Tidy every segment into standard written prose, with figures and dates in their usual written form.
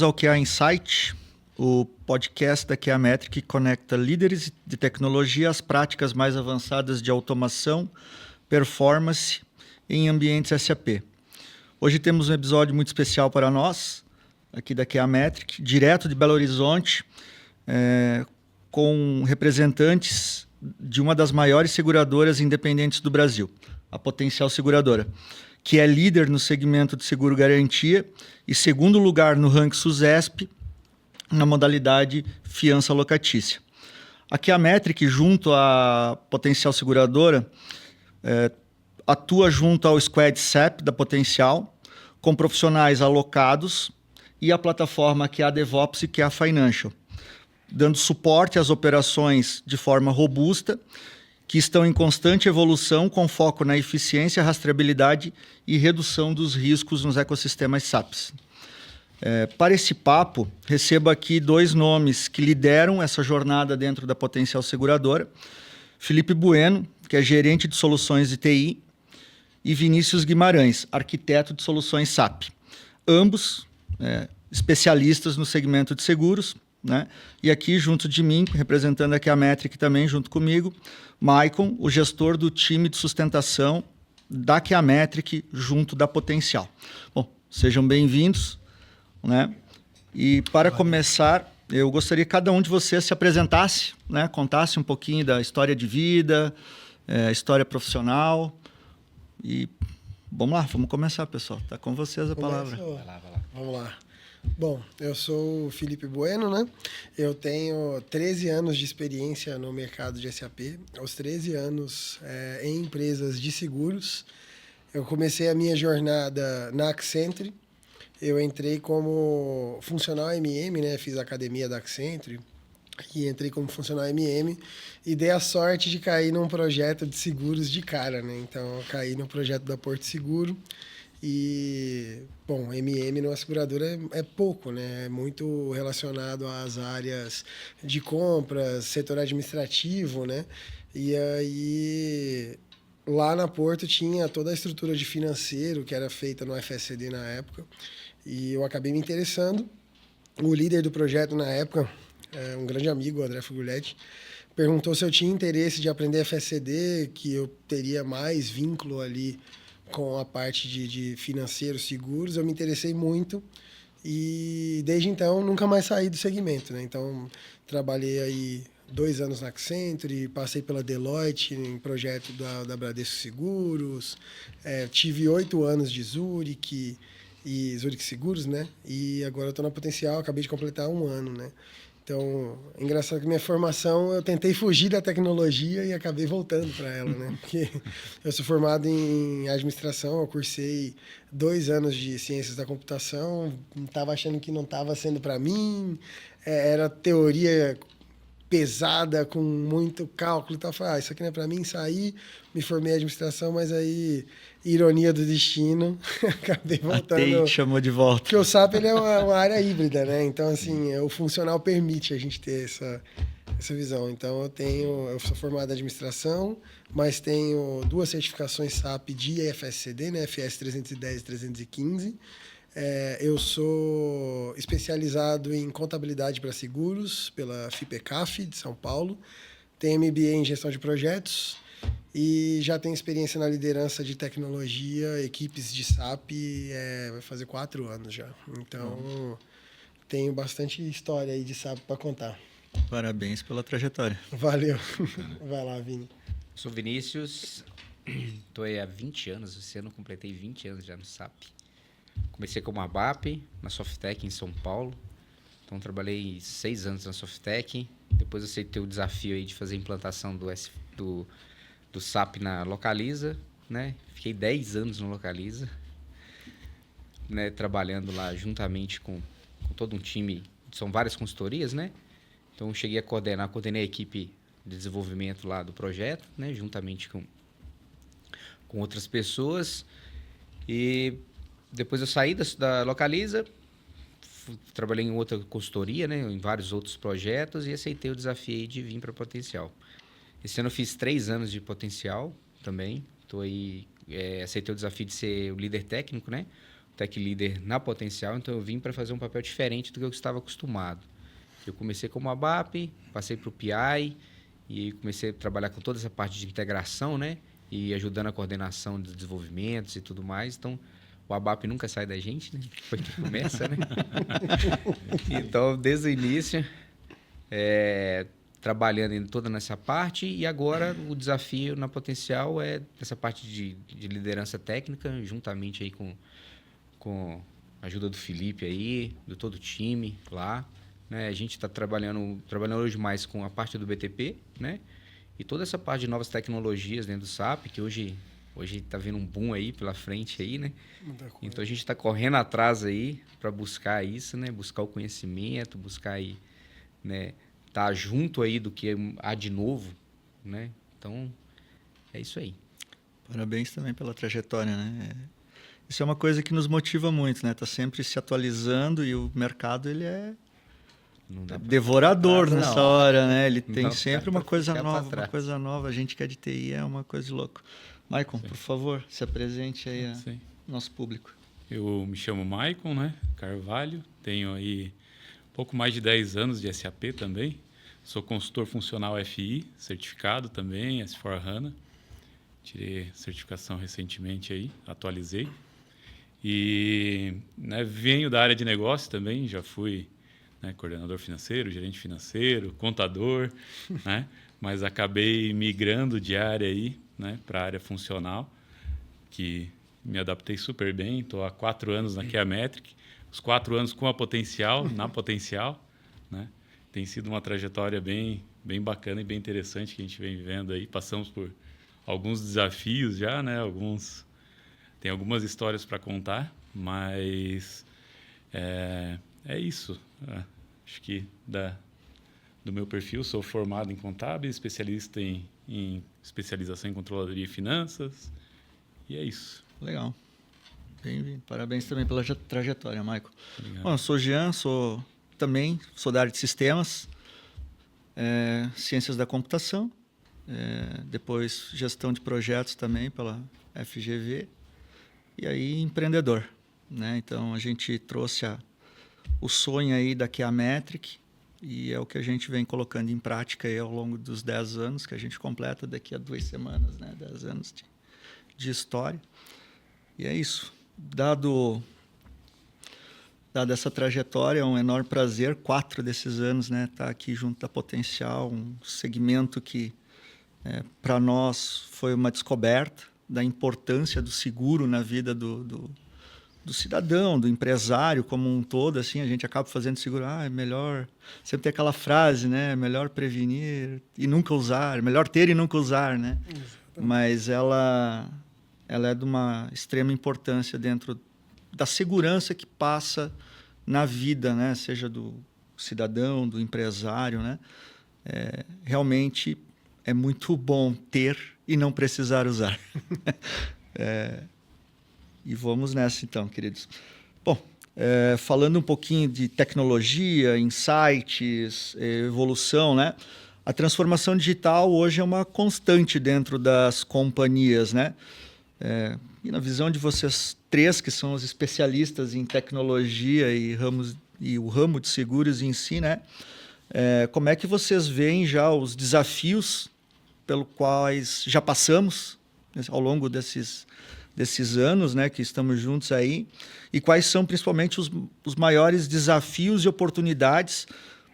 bem-vindos ao QA Insight, o podcast da QA Metric que conecta líderes de tecnologia às práticas mais avançadas de automação, performance em ambientes SAP. Hoje temos um episódio muito especial para nós, aqui da QA Metric, direto de Belo Horizonte, com representantes de uma das maiores seguradoras independentes do Brasil, a Potencial Seguradora, que é líder no segmento de seguro garantia e segundo lugar no ranking SUSESP na modalidade fiança locatícia. Aqui a Metric, junto à Potencial Seguradora, atua junto ao Squad SAP da Potencial, com profissionais alocados e a plataforma que é a DevOps e que é a Financial, dando suporte às operações de forma robusta, que estão em constante evolução com foco na eficiência, rastreabilidade e redução dos riscos nos ecossistemas SAPs. Para esse papo, recebo aqui dois nomes que lideram essa jornada dentro da Potencial Seguradora. Felipe Bueno, que é gerente de soluções de TI, e Vinícius Guimarães, arquiteto de soluções SAP. Ambos especialistas no segmento de seguros, né? E aqui, junto de mim, representando aqui a Metric também, junto comigo, Maicon, o gestor do time de sustentação da QA Metric, junto da Potencial. Bom, sejam bem-vindos, né? E para começar, eu gostaria que cada um de vocês se apresentasse, né? Contasse um pouquinho da história de vida, história profissional. E vamos lá, vamos começar, pessoal. Está com vocês a palavra. Vai lá. Vamos lá. Bom, eu sou o Felipe Bueno, né? Eu tenho 13 anos de experiência no mercado de SAP. Aos 13 anos em empresas de seguros. Eu comecei a minha jornada na Accenture. Eu entrei como funcional MM, né? Fiz a academia da Accenture e entrei como funcional MM e dei a sorte de cair num projeto de seguros de cara, né? Então, eu caí no projeto da Porto Seguro. E, bom, MM numa seguradora é pouco, né? É muito relacionado às áreas de compras, setor administrativo, né? E aí, lá na Porto tinha toda a estrutura de financeiro que era feita no FSCD na época. E eu acabei me interessando. O líder do projeto na época, um grande amigo, o André Fugulete, perguntou se eu tinha interesse de aprender FSCD, que eu teria mais vínculo ali com a parte de financeiros, seguros. Eu me interessei muito e desde então nunca mais saí do segmento, né? Então trabalhei aí 2 anos na Accenture, passei pela Deloitte em projeto da Bradesco Seguros, tive 8 anos de Zurich e Zurich Seguros, né? E agora eu estou na Potencial, acabei de completar 1 ano, né? Então, é engraçado que minha formação, eu tentei fugir da tecnologia e acabei voltando para ela, né? Porque eu sou formado em administração, eu cursei 2 anos de ciências da computação, estava achando que não estava sendo para mim, era teoria pesada, com muito cálculo e tal. Falei, isso aqui não é para mim, saí, me formei em administração, mas aí, ironia do destino, acabei voltando. A TI chamou de volta. Porque o SAP ele é uma área híbrida, né? Então, assim, o funcional permite a gente ter essa visão. Então, eu sou formado em administração, mas tenho 2 certificações SAP de FSCD, né? FS 310 e 315. Eu sou especializado em contabilidade para seguros pela FIPECAF de São Paulo. Tenho MBA em gestão de projetos e já tenho experiência na liderança de tecnologia, equipes de SAP, vai fazer 4 anos já. Então, tenho bastante história aí de SAP para contar. Parabéns pela trajetória. Valeu. Vai lá, Vini. Sou Vinícius, estou aí há 20 anos, esse ano completei 20 anos já no SAP. Comecei como ABAP, na Softec em São Paulo. Então, trabalhei 6 anos na Softec. Depois, aceitei o desafio aí de fazer a implantação do SAP na Localiza, né? Fiquei 10 anos no Localiza, né? Trabalhando lá juntamente com todo um time. São várias consultorias, né? Então, cheguei a coordenei a equipe de desenvolvimento lá do projeto, né? Juntamente com outras pessoas. E depois eu saí da Localiza, trabalhei em outra consultoria, né, em vários outros projetos e aceitei o desafio de vir para Potencial. Esse ano eu fiz 3 anos de Potencial também. Estou aí, aceitei o desafio de ser o líder técnico, né? O Tech Leader na Potencial, então eu vim para fazer um papel diferente do que eu estava acostumado. Eu comecei como ABAP, passei para o PI e comecei a trabalhar com toda essa parte de integração, né? E ajudando a coordenação dos desenvolvimentos e tudo mais. Então, o ABAP nunca sai da gente, né? Foi que começa, né? Então, desde o início, trabalhando em toda nessa parte. E agora, o desafio na Potencial é essa parte de liderança técnica, juntamente aí com a ajuda do Felipe aí, do todo o time lá. Né? A gente está trabalhando hoje mais com a parte do BTP, né? E toda essa parte de novas tecnologias dentro do SAP, que hoje está vindo um boom aí pela frente aí, né? Então a gente está correndo atrás aí para buscar isso, né? Buscar o conhecimento, buscar aí, né? Tá junto aí do que há de novo, né? Então é isso aí. Parabéns também pela trajetória, né? Isso é uma coisa que nos motiva muito, né? Tá sempre se atualizando e o mercado ele é devorador nessa hora, né? Ele tem sempre uma coisa nova. A gente que é de TI é uma coisa de louco. Maicon, por favor, se apresente aí ao nosso público. Eu me chamo Maicon, né? Carvalho, tenho aí pouco mais de 10 anos de SAP também. Sou consultor funcional FI, certificado também, S/4HANA. Tirei certificação recentemente aí, atualizei. E né, venho da área de negócio também, já fui coordenador financeiro, gerente financeiro, contador, né? Mas acabei migrando de área aí, né, para a área funcional, que me adaptei super bem. Estou há 4 anos na Cheametric, os 4 anos com a Potencial, na Potencial, né? Tem sido uma trajetória bem bacana e bem interessante que a gente vem vivendo aí. Passamos por alguns desafios já, né? Tem algumas histórias para contar, mas é isso. Acho que do meu perfil, sou formado em contábil, especialista em especialização em controladoria e finanças, e é isso. Legal. Bem-vindo. Parabéns também pela trajetória, Maicon. Obrigado. Bom, eu sou Jean, sou da área de sistemas, ciências da computação, depois gestão de projetos também pela FGV, e aí empreendedor, né? Então a gente trouxe o sonho aí da Cheametric e é o que a gente vem colocando em prática aí ao longo dos 10 anos, que a gente completa daqui a 2 semanas, né? 10 anos de história. E é isso. Dada essa trajetória, é um enorme prazer, 4 desses anos, né? Estar aqui junto da Potencial, um segmento que para nós foi uma descoberta da importância do seguro na vida do cidadão, do empresário como um todo. Assim, a gente acaba fazendo seguro, é melhor, sempre tem aquela frase, né? Melhor prevenir e nunca usar, melhor ter e nunca usar, né? Mas ela é de uma extrema importância dentro da segurança que passa na vida, né? Seja do cidadão, do empresário, né? Realmente é muito bom ter e não precisar usar. E vamos nessa então, queridos. Bom, falando um pouquinho de tecnologia, insights, evolução, né? A transformação digital hoje é uma constante dentro das companhias, né? E na visão de vocês 3, que são os especialistas em tecnologia e o ramo de seguros em si, né? Como é que vocês veem já os desafios pelos quais já passamos ao longo desses anos, né, que estamos juntos aí, e quais são principalmente os maiores desafios e oportunidades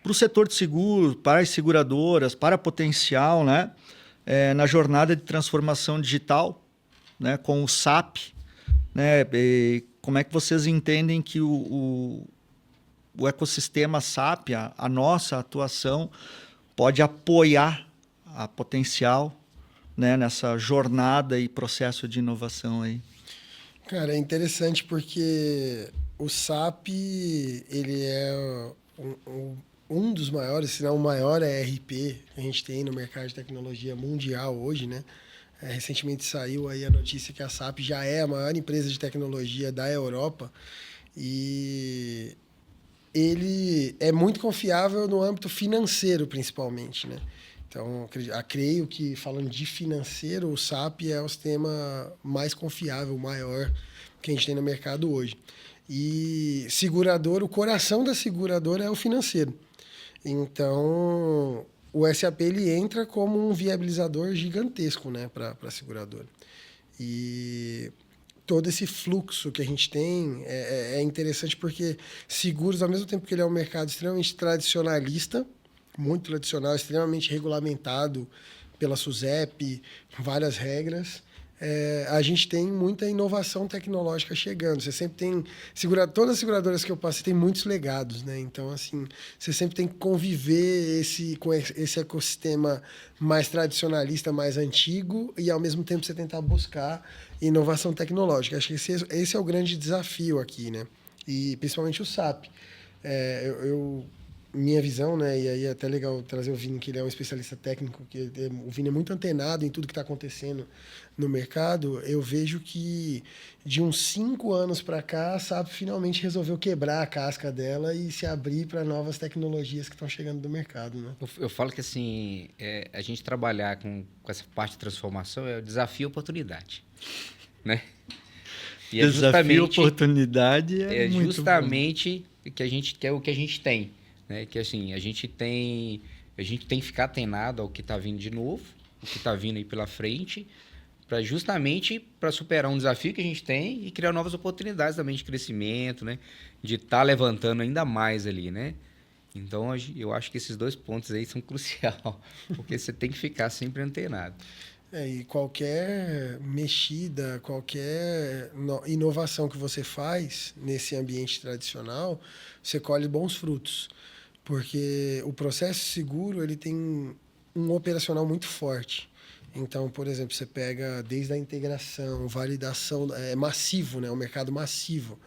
para o setor de seguro, para as seguradoras, para a Potencial, né, na jornada de transformação digital, né, com o SAP, né, como é que vocês entendem que o ecossistema SAP, a nossa atuação, pode apoiar a Potencial, né, nessa jornada e processo de inovação aí? Cara, é interessante porque o SAP, ele é um dos maiores, se não o maior ERP que a gente tem no mercado de tecnologia mundial hoje, né? Recentemente saiu aí a notícia que a SAP já é a maior empresa de tecnologia da Europa e ele é muito confiável no âmbito financeiro, principalmente, né? Então, creio que, falando de financeiro, o SAP é o sistema mais confiável, maior, que a gente tem no mercado hoje. E segurador, o coração da seguradora é o financeiro. Então, o SAP ele entra como um viabilizador gigantesco, né, para a seguradora. E todo esse fluxo que a gente tem é interessante porque seguros, ao mesmo tempo que ele é um mercado extremamente tradicionalista, muito tradicional, extremamente regulamentado pela SUSEP, várias regras, a gente tem muita inovação tecnológica chegando. Você sempre tem... todas as seguradoras que eu passei têm muitos legados, né? Então, assim, você sempre tem que conviver com esse ecossistema mais tradicionalista, mais antigo, e, ao mesmo tempo, você tentar buscar inovação tecnológica. Acho que esse é o grande desafio aqui, né? E, principalmente, o SAP. Minha visão, né? E aí é até legal trazer o Vini, que ele é um especialista técnico, que o Vini é muito antenado em tudo que está acontecendo no mercado. Eu vejo que de uns 5 anos para cá, a SAP finalmente resolveu quebrar a casca dela e se abrir para novas tecnologias que estão chegando do mercado, né? Eu falo que assim, a gente trabalhar com essa parte de transformação é o desafio e oportunidade, né? E desafio e oportunidade é muito justamente que a gente quer o que a gente tem. Né? Que assim, a gente tem que ficar atenado ao que está vindo de novo, o que está vindo aí pela frente, justamente para superar um desafio que a gente tem e criar novas oportunidades também de crescimento, né? De estar levantando ainda mais ali, né? Então, eu acho que esses 2 pontos aí são crucial, porque você tem que ficar sempre antenado. E qualquer mexida, qualquer inovação que você faz nesse ambiente tradicional, você colhe bons frutos. Porque o processo seguro ele tem um operacional muito forte. Então, por exemplo, você pega desde a integração, validação, é massivo, né? É um mercado massivo.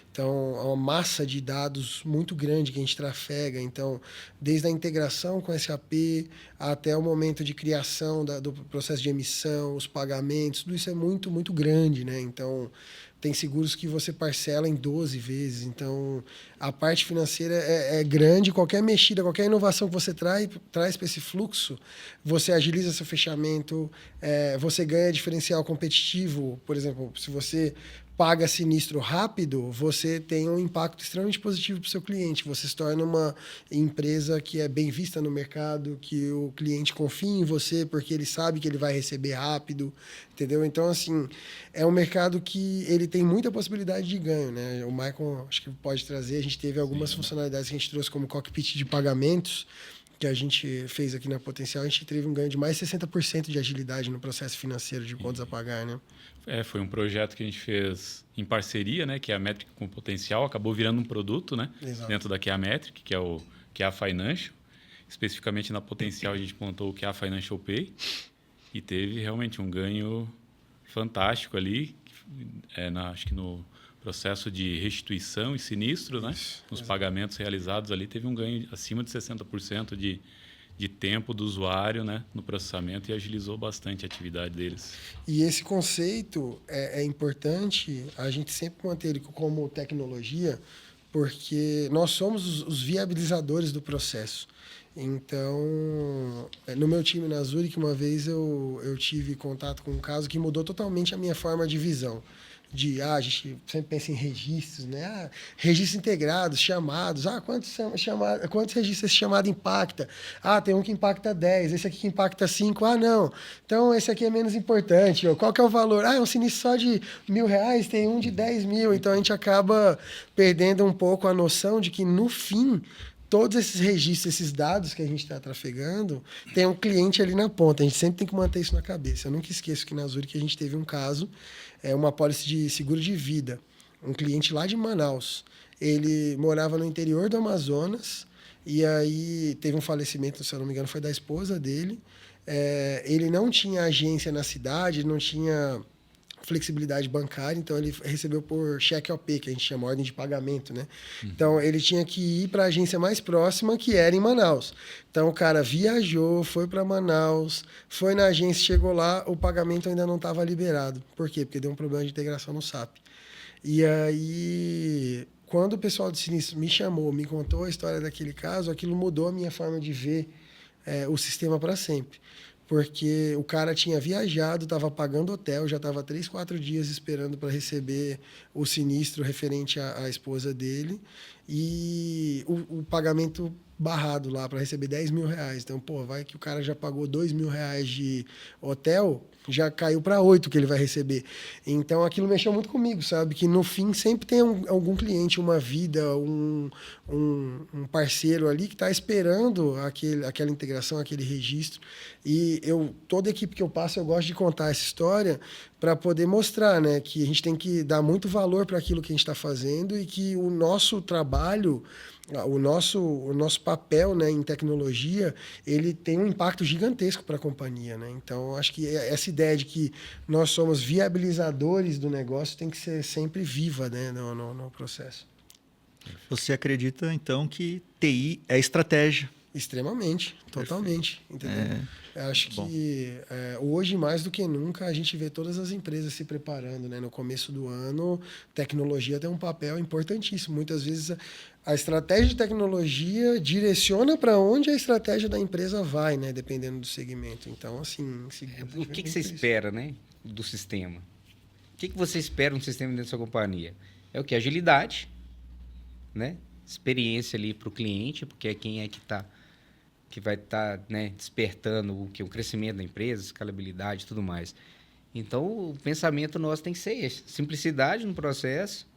Então, é uma massa de dados muito grande que a gente trafega. Então, desde a integração com SAP até o momento de criação do processo de emissão, os pagamentos, tudo isso é muito, muito grande, né? Então, tem seguros que você parcela em 12 vezes. Então, a parte financeira é grande. Qualquer mexida, qualquer inovação que você traz para esse fluxo, você agiliza seu fechamento, você ganha diferencial competitivo. Por exemplo, se você paga sinistro rápido, você tem um impacto extremamente positivo para o seu cliente. Você se torna uma empresa que é bem vista no mercado, que o cliente confia em você porque ele sabe que ele vai receber rápido, entendeu? Então, assim, é um mercado que ele tem muita possibilidade de ganho, né? O Michael, acho que pode trazer. A gente teve algumas funcionalidades que a gente trouxe como cockpit de pagamentos, que a gente fez aqui na Potencial. A gente teve um ganho de mais de 60% de agilidade no processo financeiro de contas a pagar, né? Foi um projeto que a gente fez em parceria, né? Que é a Métrica com Potencial, acabou virando um produto, né? Exato. Dentro da QA Metric, que é a Financial. Especificamente na Potencial, a gente montou o QA Financial Pay e teve realmente um ganho fantástico ali, acho que no processo de restituição e sinistro, né? Nos pagamentos realizados ali, teve um ganho acima de 60% de tempo do usuário, né, no processamento, e agilizou bastante a atividade deles. E esse conceito é importante a gente sempre manter ele como tecnologia, porque nós somos os viabilizadores do processo. Então, no meu time na Zurich, uma vez eu tive contato com um caso que mudou totalmente a minha forma de visão. A gente sempre pensa em registros, né? Registros integrados, chamados. Quantos registros esse chamado impacta? Tem um que impacta 10, esse aqui que impacta 5. Não. Então, esse aqui é menos importante. Qual que é o valor? É um sinistro só de R$1.000, tem um de 10 mil. Então, a gente acaba perdendo um pouco a noção de que, no fim, todos esses registros, esses dados que a gente está trafegando, tem um cliente ali na ponta. A gente sempre tem que manter isso na cabeça. Eu nunca esqueço que na Zurich a gente teve um caso, uma pólice de seguro de vida. Um cliente lá de Manaus. Ele morava no interior do Amazonas e aí teve um falecimento, se eu não me engano, foi da esposa dele. Ele não tinha agência na cidade, não tinha flexibilidade bancária, então ele recebeu por cheque OP, que a gente chama ordem de pagamento, né? Então ele tinha que ir para a agência mais próxima, que era em Manaus. Então o cara viajou, foi para Manaus, foi na agência, chegou lá, o pagamento ainda não estava liberado. Por quê? Porque deu um problema de integração no SAP. E aí, quando o pessoal do sinistro me chamou, me contou a história daquele caso, aquilo mudou a minha forma de ver o sistema para sempre. porque o cara tinha viajado, estava pagando hotel, já estava 3, 4 dias esperando para receber o sinistro referente à esposa dele, e o pagamento barrado lá para receber R$10.000. Então, pô, vai que o cara já pagou R$2.000 de hotel, já caiu para 8 que ele vai receber. Então, aquilo mexeu muito comigo, sabe? Que no fim sempre tem algum cliente, uma vida, um parceiro ali que está esperando aquela integração, aquele registro. E toda equipe que eu passo, eu gosto de contar essa história para poder mostrar, né, que a gente tem que dar muito valor para aquilo que a gente está fazendo e que o nosso trabalho, o nosso papel, né, em tecnologia, ele tem um impacto gigantesco para a companhia, né? Então, acho que essa ideia de que nós somos viabilizadores do negócio tem que ser sempre viva, né, no processo. Você acredita, então, que TI é estratégia? Extremamente, totalmente, entendeu? Acho que hoje, mais do que nunca, a gente vê todas as empresas se preparando, né? No começo do ano, tecnologia tem um papel importantíssimo. Muitas vezes a estratégia de tecnologia direciona para onde a estratégia da empresa vai, né? Dependendo do segmento. Então, assim... O que você espera, né, do sistema? O que você espera de um sistema dentro da sua companhia? É o que? Agilidade, né? Experiência ali para o cliente, porque é quem é que vai estar, né, despertando o crescimento da empresa, escalabilidade e tudo mais. Então, o pensamento nosso tem que ser esse. Simplicidade no processo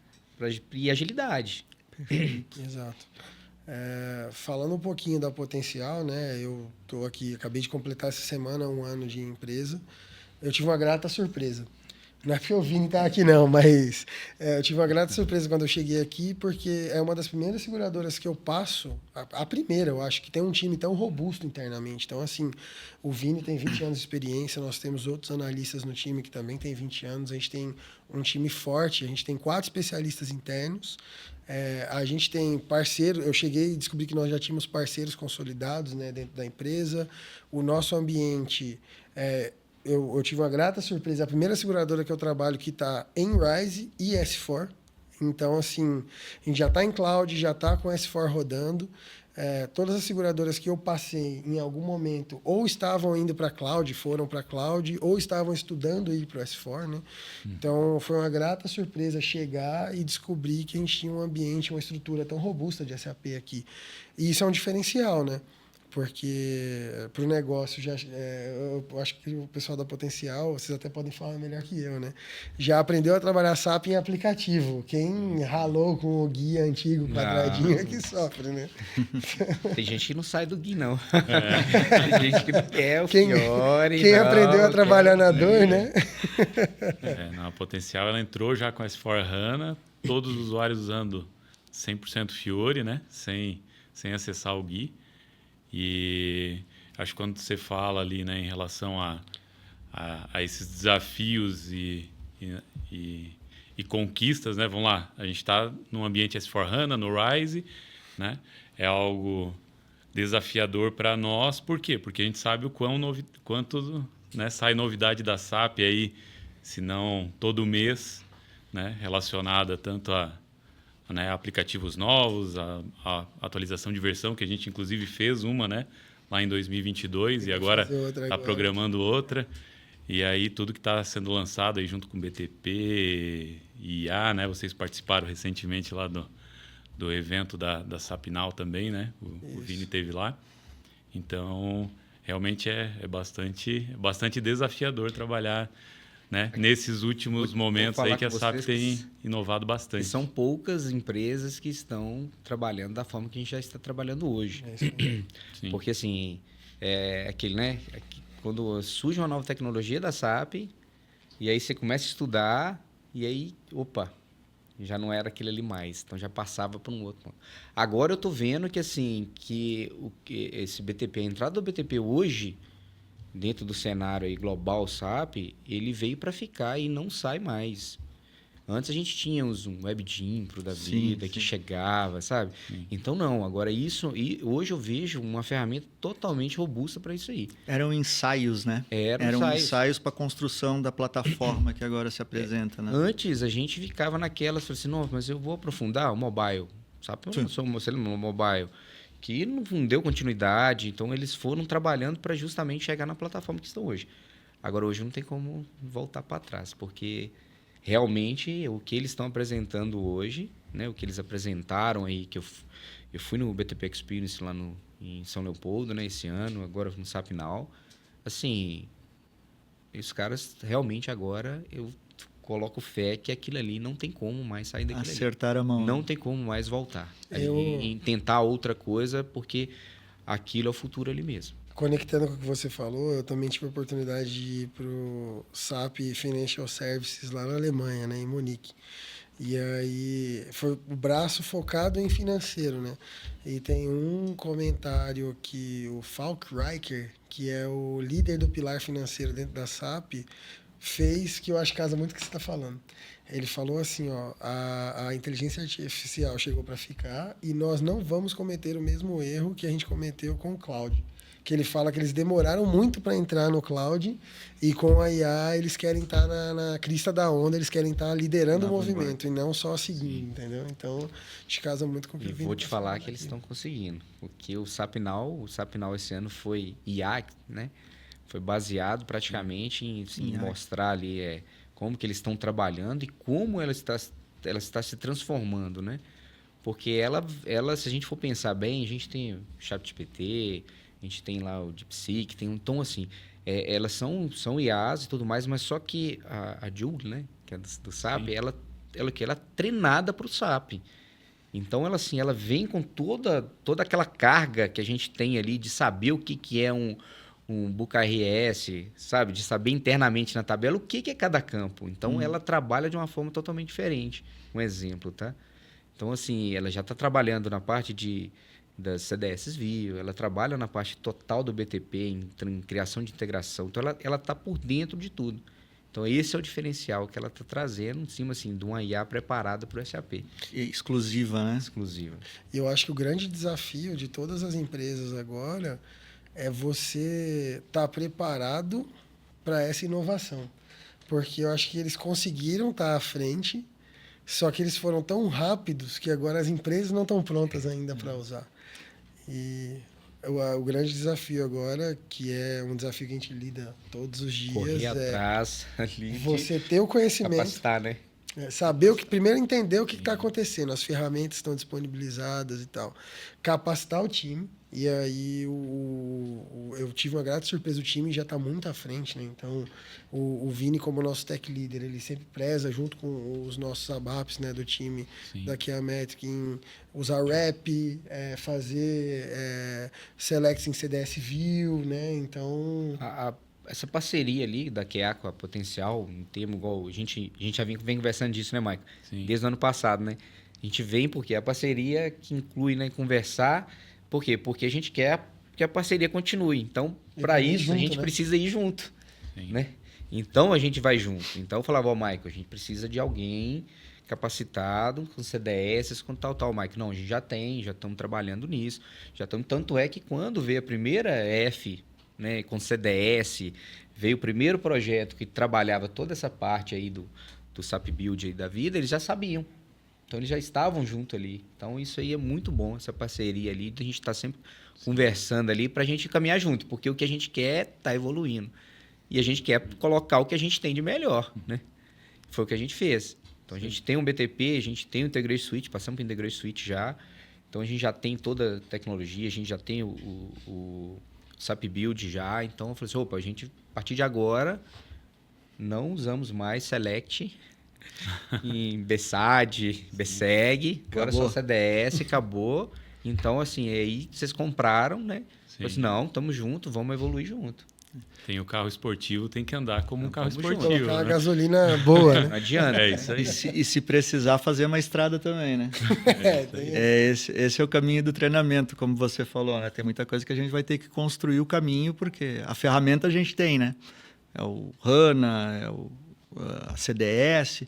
e agilidade. Perfeito. Exato. Falando um pouquinho da Potencial, né, eu estou aqui, acabei de completar essa semana 1 ano de empresa. Eu tive uma grata surpresa. Não é porque o Vini está aqui, não, mas eu tive uma grata surpresa quando eu cheguei aqui, porque é uma das primeiras seguradoras que eu passo, a primeira, eu acho, que tem um time tão robusto internamente. Então, assim, o Vini tem 20 anos de experiência, nós temos outros analistas no time que também tem 20 anos, a gente tem um time forte, a gente tem 4 especialistas internos, a gente tem parceiro, eu cheguei e descobri que nós já tínhamos parceiros consolidados, né, dentro da empresa, o nosso ambiente... Eu tive uma grata surpresa. A primeira seguradora que eu trabalho que está em RISE e S4. Então, assim, a gente já está em cloud, já está com S4 rodando. Todas as seguradoras que eu passei, em algum momento, ou estavam indo para cloud, foram para cloud, ou estavam estudando ir para o S4, né? Então, foi uma grata surpresa chegar e descobrir que a gente tinha um ambiente, uma estrutura tão robusta de SAP aqui. E isso é um diferencial, né? Porque para o negócio, eu acho que o pessoal da Potencial, vocês até podem falar melhor que eu, né? Já aprendeu a trabalhar SAP em aplicativo. Quem ralou com o guia antigo, quadradinho, é que sofre, né? Tem gente que não sai do guia, não. Tem gente que não quer o Fiori. Quem aprendeu a trabalhar na dor, né? A Potencial, ela entrou já com S4HANA, todos os usuários usando 100% Fiori, né? Sem acessar o GUI. E acho que quando você fala ali, né, em relação a esses desafios e conquistas, né? Vamos lá, a gente está num ambiente S4HANA, no RISE, né? É algo desafiador para nós. Por quê? Porque a gente sabe quanto, né, sai novidade da SAP aí, se não todo mês, né, relacionada tanto a aplicativos novos, a atualização de versão, que a gente inclusive fez uma, né, lá em 2022 e agora está programando outra. E aí tudo que está sendo lançado aí junto com BTP e IA, né, vocês participaram recentemente lá do evento da SAP Now também, né? O Vini esteve lá. Então, realmente é bastante desafiador trabalhar, né, nesses últimos momentos aí que a SAP tem inovado bastante. São poucas empresas que estão trabalhando da forma que a gente já está trabalhando hoje. Sim. Porque, assim, aquele, né, quando surge uma nova tecnologia da SAP, e aí você começa a estudar, e aí, opa, já não era aquele ali mais. Então, já passava para um outro. Agora eu estou vendo que, assim, que esse BTP, a entrada do BTP hoje, dentro do cenário aí global SAP, ele veio para ficar e não sai mais. Antes a gente tinha um WebGIMPRO da vida, que chegava, sabe? Sim. Então, não. Agora, e hoje eu vejo uma ferramenta totalmente robusta para isso aí. Eram ensaios, né? Eram ensaios para a construção da plataforma que agora se apresenta, né? Antes, a gente ficava naquelas, falei assim, não, mas eu vou aprofundar o mobile, sabe? Eu sou mobile. que não deu continuidade. Então, eles foram trabalhando para justamente chegar na plataforma que estão hoje. Agora, hoje não tem como voltar para trás, porque realmente o que eles estão apresentando hoje, né, o que eles apresentaram aí, que eu fui no BTP Experience lá em São Leopoldo, né, esse ano, agora no SAP Now, assim, os caras realmente agora eu coloco fé que aquilo ali não tem como mais sair daquilo ali. Acertar a mão. Não tem como mais voltar. Eu- Em tentar outra coisa, porque aquilo é o futuro ali mesmo. Conectando com o que você falou, eu também tive a oportunidade de ir para o SAP Financial Services lá na Alemanha, né, em Munique. E aí foi o braço focado em financeiro, né? E tem um comentário que o Falk Riker, que é o líder do pilar financeiro dentro da SAP, fez que eu acho que casa muito com o que você está falando. Ele falou assim, ó, a inteligência artificial chegou para ficar e nós não vamos cometer o mesmo erro que a gente cometeu com o cloud. Que ele fala que eles demoraram muito para entrar no cloud e com a IA eles querem estar na crista da onda, eles querem estar liderando o movimento e não só seguindo, entendeu? Então, te casa muito com o que E o Vini vou te tá falar falando que eles aqui. estão conseguindo. Porque o SAP Now esse ano foi IA, né? Foi baseado praticamente em mostrar ali como que eles estão trabalhando e como ela está se transformando, né? Porque ela, se a gente for pensar bem, a gente tem o ChatGPT, a gente tem lá o DeepSeek, tem um tom assim, elas são IAs e tudo mais, mas só que a Joule, né, que é do SAP, ela é treinada para o SAP. Então, ela vem com toda aquela carga que a gente tem ali de saber o que é um Buca RS, sabe? De saber internamente na tabela o que é cada campo. Então, ela trabalha de uma forma totalmente diferente. Um exemplo, tá? Então, assim, ela já está trabalhando na parte das CDS View, ela trabalha na parte total do BTP, em criação de integração. Então, ela está por dentro de tudo. Então, esse é o diferencial que ela está trazendo em cima assim, de uma IA preparada para o SAP. E exclusiva, né? Exclusiva. E eu acho que o grande desafio de todas as empresas agora é você estar preparado para essa inovação. Porque eu acho que eles conseguiram estar à frente, só que eles foram tão rápidos que agora as empresas não estão prontas ainda para usar. E o grande desafio agora, que é um desafio que a gente lida todos os dias, Correr é atrás ali você de ter o conhecimento, capacitar, né? saber primeiro entender o que está acontecendo, as ferramentas estão disponibilizadas e tal, capacitar o time. E aí eu tive uma grata surpresa, o time já está muito à frente, né? Então o Vini, como nosso tech leader, ele sempre preza junto com os nossos ABAPs, né, do time da Kiametric em usar rap, fazer select em CDS View, né? Então Essa parceria ali da QA com a Potencial, um termo igual... A gente já vem conversando disso, né, Maico? Sim. Desde o ano passado, né? A gente vem porque a parceria que inclui, né, conversar. Por quê? Porque a gente quer que a parceria continue. Então, para ir isso, junto, a gente né? precisa ir junto, Sim. né? Então, a gente vai junto. Então, eu falava, ó, Maico, a gente precisa de alguém capacitado, com CDS, com tal, Maico. Não, a gente já estamos trabalhando nisso. Tanto é que quando veio a primeira F, né, com CDS, veio o primeiro projeto que trabalhava toda essa parte aí do SAP Build aí da vida, eles já sabiam. Então, eles já estavam junto ali. Então, isso aí é muito bom, essa parceria ali, de a gente estar sempre conversando ali para a gente caminhar junto, porque o que a gente quer é estar evoluindo. E a gente quer colocar o que a gente tem de melhor, né? Foi o que a gente fez. Então, a gente tem um BTP, a gente tem o Integration Suite, passamos para o Integration Suite já. Então, a gente já tem toda a tecnologia, a gente já tem o SAP Build já. Então, eu falei assim, opa, a gente, a partir de agora, não usamos mais Select em BSAD, BSEG, agora só CDS, acabou. Então, assim, aí vocês compraram, né? Eu disse, não, estamos juntos, vamos evoluir junto. Tem o carro esportivo, tem que andar como um carro vamos junto. esportivo. colocar uma Né? gasolina boa, Não né? adianta. É isso aí. E se precisar, fazer uma estrada também, né? Esse é o caminho do treinamento, como você falou, né? Tem muita coisa que a gente vai ter que construir o caminho, porque a ferramenta a gente tem, né? É o HANA, a CDS,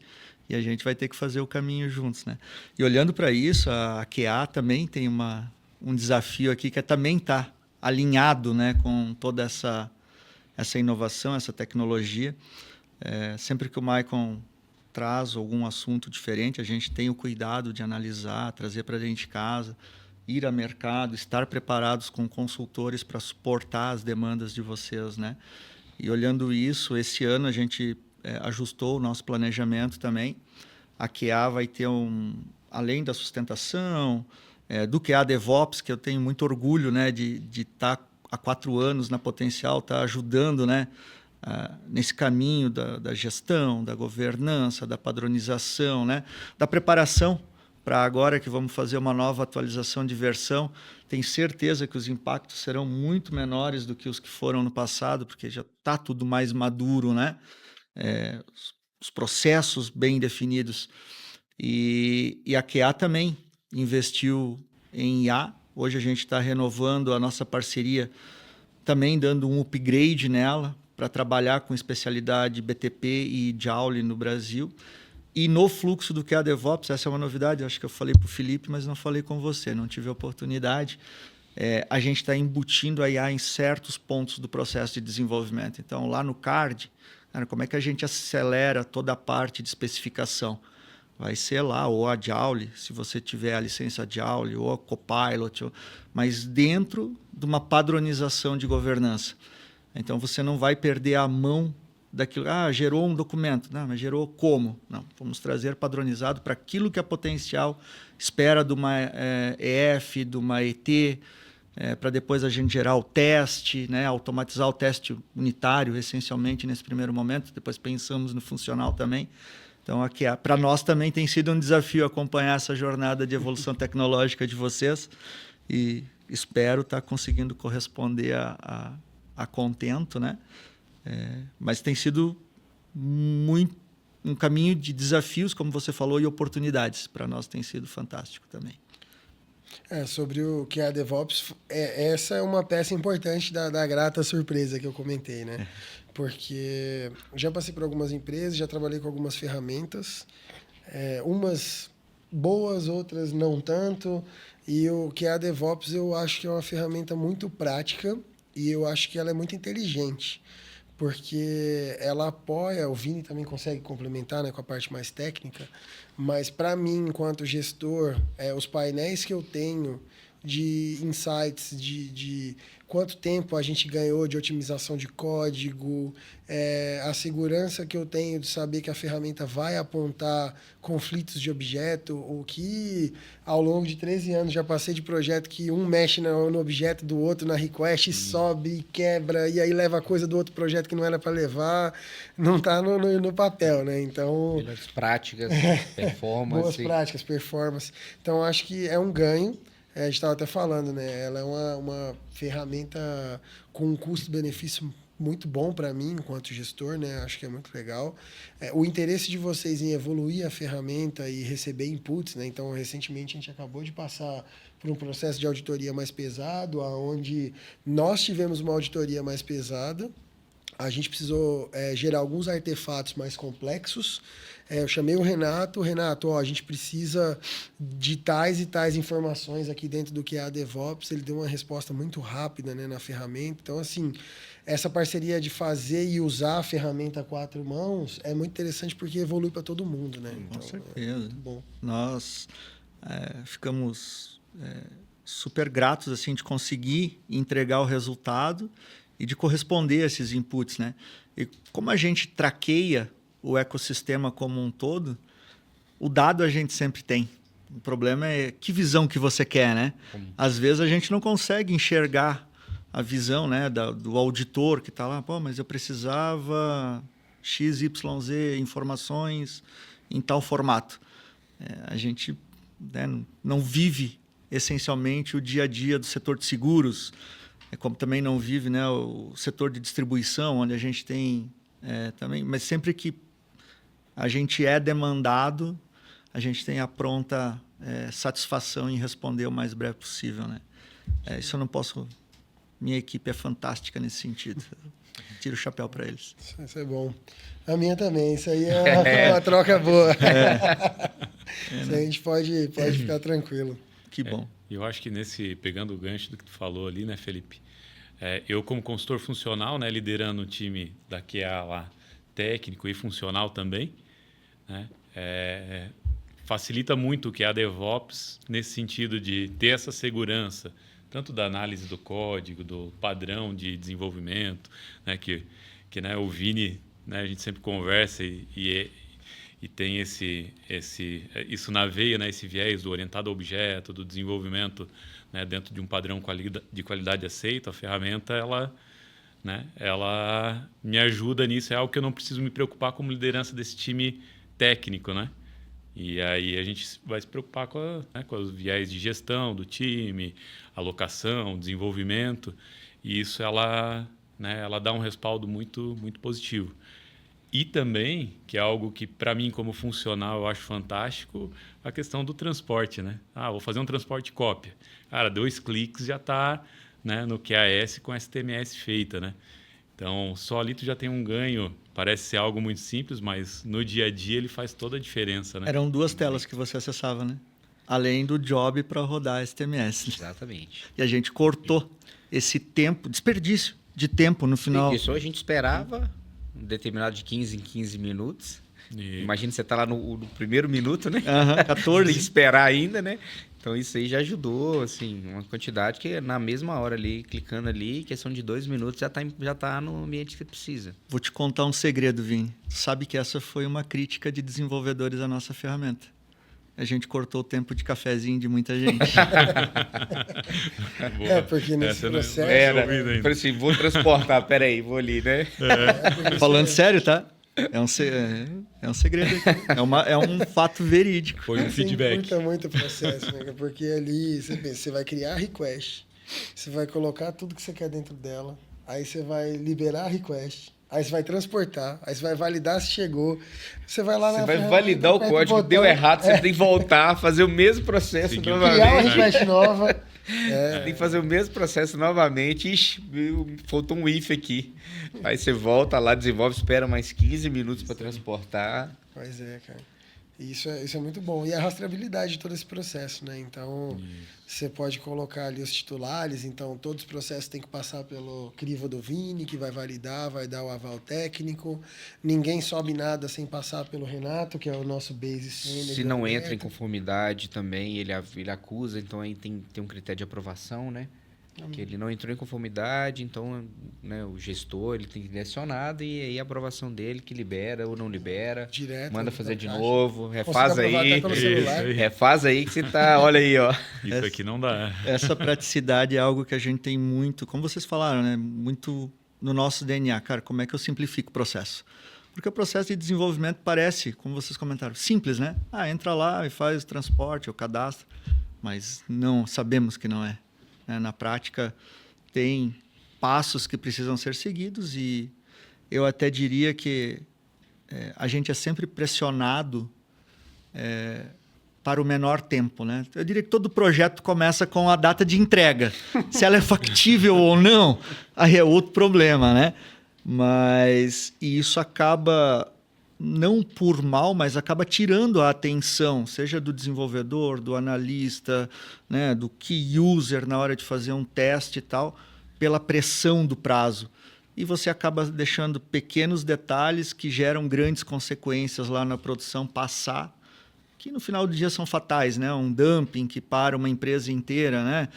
e a gente vai ter que fazer o caminho juntos, né? E olhando para isso, a QA também tem um desafio aqui que também está alinhado, né, com toda essa inovação, essa tecnologia. Sempre que o Maicon traz algum assunto diferente, a gente tem o cuidado de analisar, trazer para dentro de casa, ir a mercado, estar preparados com consultores para suportar as demandas de vocês, né? E olhando isso, esse ano a gente ajustou o nosso planejamento também. A QA vai ter além da sustentação, do QA DevOps, que eu tenho muito orgulho, né, de estar há 4 anos na Potencial, estar ajudando, né, nesse caminho da gestão, da governança, da padronização, né, da preparação para agora que vamos fazer uma nova atualização de versão. Tenho certeza que os impactos serão muito menores do que os que foram no passado, porque já está tudo mais maduro, né? Os processos bem definidos. E a QA também investiu em IA. Hoje a gente está renovando a nossa parceria, também dando um upgrade nela para trabalhar com especialidade BTP e Joule no Brasil. E no fluxo do QA DevOps, essa é uma novidade, acho que eu falei para o Felipe, mas não falei com você, não tive a oportunidade. A gente está embutindo a IA em certos pontos do processo de desenvolvimento. Então, lá no CARD, cara, como é que a gente acelera toda a parte de especificação? Vai ser lá, ou a Joule, se você tiver a licença Joule, ou a Copilot, mas dentro de uma padronização de governança. Então, você não vai perder a mão daquilo. Gerou um documento. Não, mas gerou como? Não, vamos trazer padronizado para aquilo que a Potencial espera de uma EF, de uma ET, para depois a gente gerar o teste, né, automatizar o teste unitário, essencialmente, nesse primeiro momento. Depois pensamos no funcional também. Então, aqui, para nós também tem sido um desafio acompanhar essa jornada de evolução tecnológica de vocês e espero estar conseguindo corresponder a contento, né? Mas tem sido um caminho de desafios, como você falou, e oportunidades. Para nós tem sido fantástico também. Sobre o QA DevOps, essa é uma peça importante da grata surpresa que eu comentei, né? Porque já passei por algumas empresas, já trabalhei com algumas ferramentas, umas boas, outras não tanto, e o QA DevOps eu acho que é uma ferramenta muito prática e eu acho que ela é muito inteligente, porque ela apoia, o Vini também consegue complementar, né, com a parte mais técnica, mas para mim, enquanto gestor, os painéis que eu tenho de insights, de quanto tempo a gente ganhou de otimização de código, a segurança que eu tenho de saber que a ferramenta vai apontar conflitos de objeto, o que ao longo de 13 anos já passei de projeto que um mexe no objeto do outro na request, sobe, quebra, e aí leva a coisa do outro projeto que não era para levar, não está no papel, né? Então, melhores práticas, performance. Boas práticas, performance. Então, acho que é um ganho. A gente estava até falando, né? Ela é uma ferramenta com um custo-benefício muito bom para mim, enquanto gestor, né? Acho que é muito legal. O interesse de vocês em evoluir a ferramenta e receber inputs, né? Então, recentemente, a gente acabou de passar por um processo de auditoria mais pesado, onde nós tivemos uma auditoria mais pesada. A gente precisou gerar alguns artefatos mais complexos. Eu chamei o Renato, a gente precisa de tais e tais informações aqui dentro do QA DevOps. Ele deu uma resposta muito rápida, né, na ferramenta. Então, assim, essa parceria de fazer e usar a ferramenta a 4 mãos é muito interessante porque evolui para todo mundo, né? Então, com certeza. muito bom. Nós ficamos super gratos assim, de conseguir entregar o resultado e de corresponder a esses inputs, né? E como a gente traqueia o ecossistema como um todo, o dado a gente sempre tem. O problema é que visão que você quer, né? Às vezes a gente não consegue enxergar a visão, né, do auditor que está lá. Pô, mas eu precisava XYZ informações em tal formato. A gente, né, não vive essencialmente o dia a dia do setor de seguros, como também não vive, né, o setor de distribuição, onde a gente tem também, mas sempre que a gente é demandado, a gente tem a pronta satisfação em responder o mais breve possível, né? Isso eu não posso... Minha equipe é fantástica nesse sentido. Tiro o chapéu para eles. Isso é bom. A minha também. Isso aí é uma troca boa. Isso aí a gente pode ficar tranquilo. Que bom. Eu acho que pegando o gancho do que tu falou ali, né, Felipe? Eu, como consultor funcional, né, liderando o time da QA lá, técnico e funcional também, né, facilita muito o que é a DevOps nesse sentido de ter essa segurança, tanto da análise do código, do padrão de desenvolvimento, né, que né, o Vini, né, a gente sempre conversa e tem isso na veia, né, esse viés do orientado a objeto, do desenvolvimento, né, dentro de um padrão de qualidade aceito. A ferramenta, ela me ajuda nisso, é algo que eu não preciso me preocupar como liderança desse time técnico, né? E aí a gente vai se preocupar com os viés de gestão do time, alocação, desenvolvimento, e isso ela dá um respaldo muito, muito positivo. E também, que é algo que para mim como funcional eu acho fantástico, a questão do transporte, né? Vou fazer um transporte cópia. Cara, 2 cliques já está, né, no QAS com STMS feita, né? Então, só ali tu já tem um ganho. Parece ser algo muito simples, mas no dia a dia ele faz toda a diferença, né? Eram 2 telas que você acessava, né? Além do job para rodar STMS. Exatamente. E a gente cortou esse tempo, desperdício de tempo no final. Isso a gente esperava um determinado de 15 em 15 minutos. Imagina você tá lá no primeiro minuto, né? 14. Tem que esperar ainda, né? Então isso aí já ajudou, assim, uma quantidade que na mesma hora ali, clicando ali, questão de 2 minutos, já tá no ambiente que você precisa. Vou te contar um segredo, Vini. Sabe que essa foi uma crítica de desenvolvedores à nossa ferramenta. A gente cortou o tempo de cafezinho de muita gente. Porque nesse processo... Falei assim, vou transportar, peraí, vou ali, né? Falando sério, tá? É um segredo aqui. É um fato verídico. Foi um feedback. Curta muito o processo, né? Porque ali você vai criar a request, você vai colocar tudo que você quer dentro dela, aí você vai liberar a request, aí você vai transportar, aí você vai validar se chegou, você vai lá Você vai validar o código, deu errado, você tem que voltar, fazer o mesmo processo novamente. Criar uma request nova. Tem que fazer o mesmo processo novamente. Ixi, faltou um if aqui. Aí você volta lá, desenvolve, espera mais 15 minutos para transportar. Pois é, cara. Isso é muito bom. E a rastreabilidade de todo esse processo, né? Então, você pode colocar ali os titulares. Então, todos os processos têm que passar pelo crivo do Vini, que vai validar, vai dar o aval técnico. Ninguém sobe nada sem passar pelo Renato, que é o nosso base sênior. Se não entra em conformidade também, ele acusa. Então, aí tem um critério de aprovação, né? Que ele não entrou em conformidade, então, né, o gestor ele tem que direcionado e aí a aprovação dele que libera ou não libera, direto, manda fazer de novo, refaz aí que você tá, olha aí, ó. Isso aqui não dá. Essa praticidade é algo que a gente tem muito, como vocês falaram, né, muito no nosso DNA, cara, como é que eu simplifico o processo? Porque o processo de desenvolvimento parece, como vocês comentaram, simples, né? Entra lá e faz o transporte, o cadastro, mas não, sabemos que não é. Na prática, tem passos que precisam ser seguidos e eu até diria que a gente é sempre pressionado para o menor tempo, né? Eu diria que todo projeto começa com a data de entrega. Se ela é factível ou não, aí é outro problema, né? Mas isso acaba, não por mal, mas acaba tirando a atenção, seja do desenvolvedor, do analista, né, do key user na hora de fazer um teste e tal, pela pressão do prazo. E você acaba deixando pequenos detalhes que geram grandes consequências lá na produção passar, que no final do dia são fatais, né? Um dumping que para uma empresa inteira, né?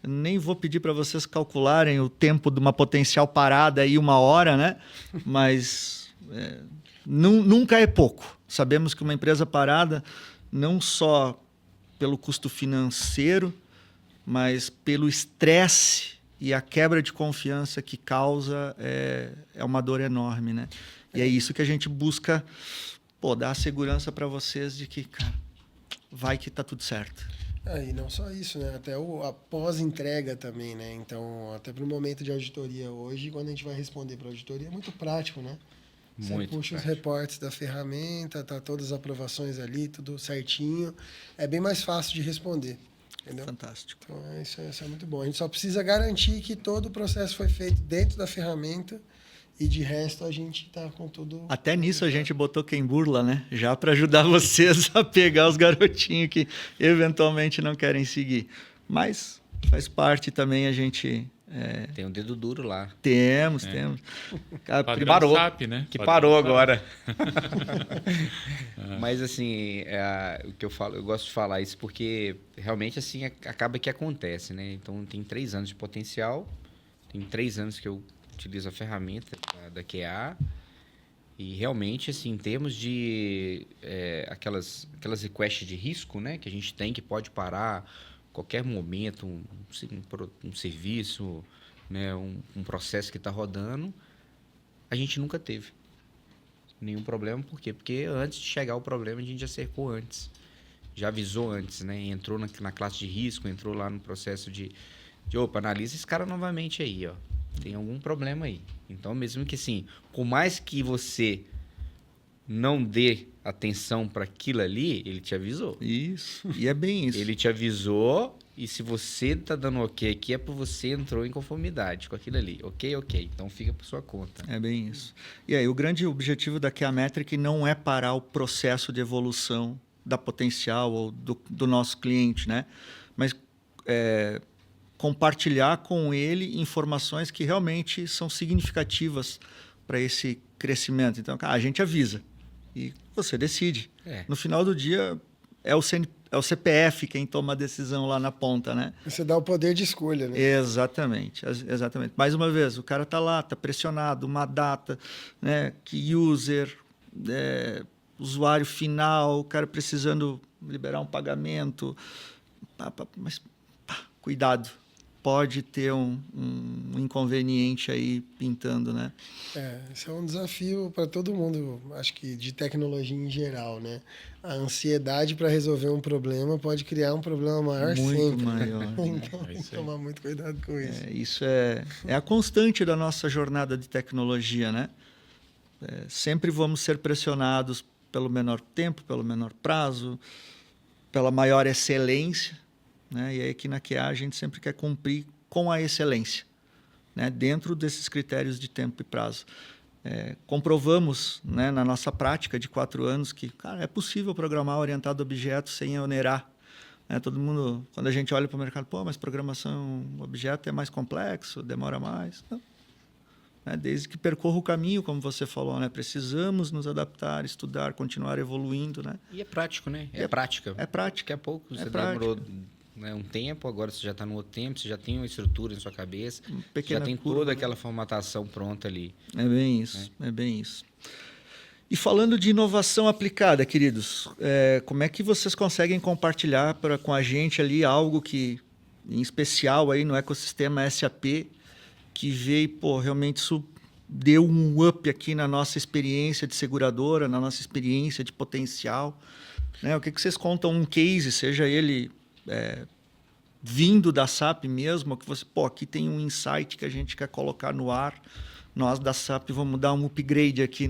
Nem vou pedir para vocês calcularem o tempo de uma potencial parada aí 1 hora, né? Mas nunca é pouco. Sabemos que uma empresa parada, não só pelo custo financeiro, mas pelo estresse e a quebra de confiança que causa, é uma dor enorme, né? E é isso que a gente busca, dar segurança para vocês de que, cara, vai que tá tudo certo. E não só isso, né? Até a pós-entrega também, né? Então, até para o momento de auditoria hoje, quando a gente vai responder para a auditoria, é muito prático, né? Você Muito puxa prático. Os reportes da ferramenta, tá todas as aprovações ali, tudo certinho. É bem mais fácil de responder, entendeu? Fantástico. Então, isso é muito bom. A gente só precisa garantir que todo o processo foi feito dentro da ferramenta e, de resto, a gente está com tudo... Até nisso a gente botou quem burla, né? Já para ajudar vocês a pegar os garotinhos que eventualmente não querem seguir. Mas faz parte também a gente Tem um dedo duro lá. Temos. Cara, Padrão parou. SAP, né? Que Padrão parou SAP. agora. Mas assim, o que eu falo, eu gosto de falar isso porque realmente assim acaba que acontece, né? Então tem 3 anos de potencial, tem 3 anos que eu utilizo a ferramenta da QA e realmente assim, em termos de aquelas requests de risco, né? Que a gente tem que pode parar a qualquer momento, um serviço, né? Um processo que está rodando, a gente nunca teve nenhum problema. Por quê? Porque antes de chegar o problema, a gente já cercou antes. Já avisou antes, né? Entrou na classe de risco, entrou lá no processo de opa, analisa esse cara novamente aí, ó. Tem algum problema aí. Então, mesmo que assim, por mais que você não dê atenção para aquilo ali, ele te avisou. Isso. E é bem isso. Ele te avisou e se você tá dando ok aqui, é porque você entrou em conformidade com aquilo ali. Ok. Então fica por sua conta. É bem isso. E aí, o grande objetivo da QA Metric não é parar o processo de evolução da potencial ou do nosso cliente, né? Mas compartilhar com ele informações que realmente são significativas para esse crescimento. Então, a gente avisa e você decide. No final do dia, é o CPF quem toma a decisão lá na ponta, né? Você dá o poder de escolha, né? Exatamente. Mais uma vez, o cara está lá, está pressionado, uma data, né? Que user, usuário final, o cara precisando liberar um pagamento. Mas cuidado, pode ter um inconveniente aí pintando, né? Esse é um desafio para todo mundo, acho que de tecnologia em geral, né? A ansiedade para resolver um problema pode criar um problema maior muito sempre. maior. Então, tem que tomar muito cuidado com isso. Isso é a constante da nossa jornada de tecnologia, né? Sempre vamos ser pressionados pelo menor tempo, pelo menor prazo, pela maior excelência, né? E aí aqui na QA a gente sempre quer cumprir com a excelência, né? Dentro desses critérios de tempo e prazo. Comprovamos, né, na nossa prática de 4 anos que, cara, é possível programar orientado a objetos sem onerar. Todo mundo, quando a gente olha para o mercado, mas programação objeto é mais complexo, demora mais. Não. Desde que percorra o caminho, como você falou, né? Precisamos nos adaptar, estudar, continuar evoluindo, né? E é prático, né? É prática. É prática. Daqui a pouco você prática. demorou, né, um tempo, agora você já está no outro tempo, você já tem uma estrutura na sua cabeça, já tem curva, toda aquela formatação pronta ali. É bem isso, é bem isso. E falando de inovação aplicada, queridos, como é que vocês conseguem compartilhar com a gente ali algo que, em especial aí no ecossistema SAP, que veio, realmente isso deu um up aqui na nossa experiência de seguradora, na nossa experiência de potencial, né? O que vocês contam um case, seja ele vindo da SAP mesmo, que você, aqui tem um insight que a gente quer colocar no ar, nós da SAP vamos dar um upgrade aqui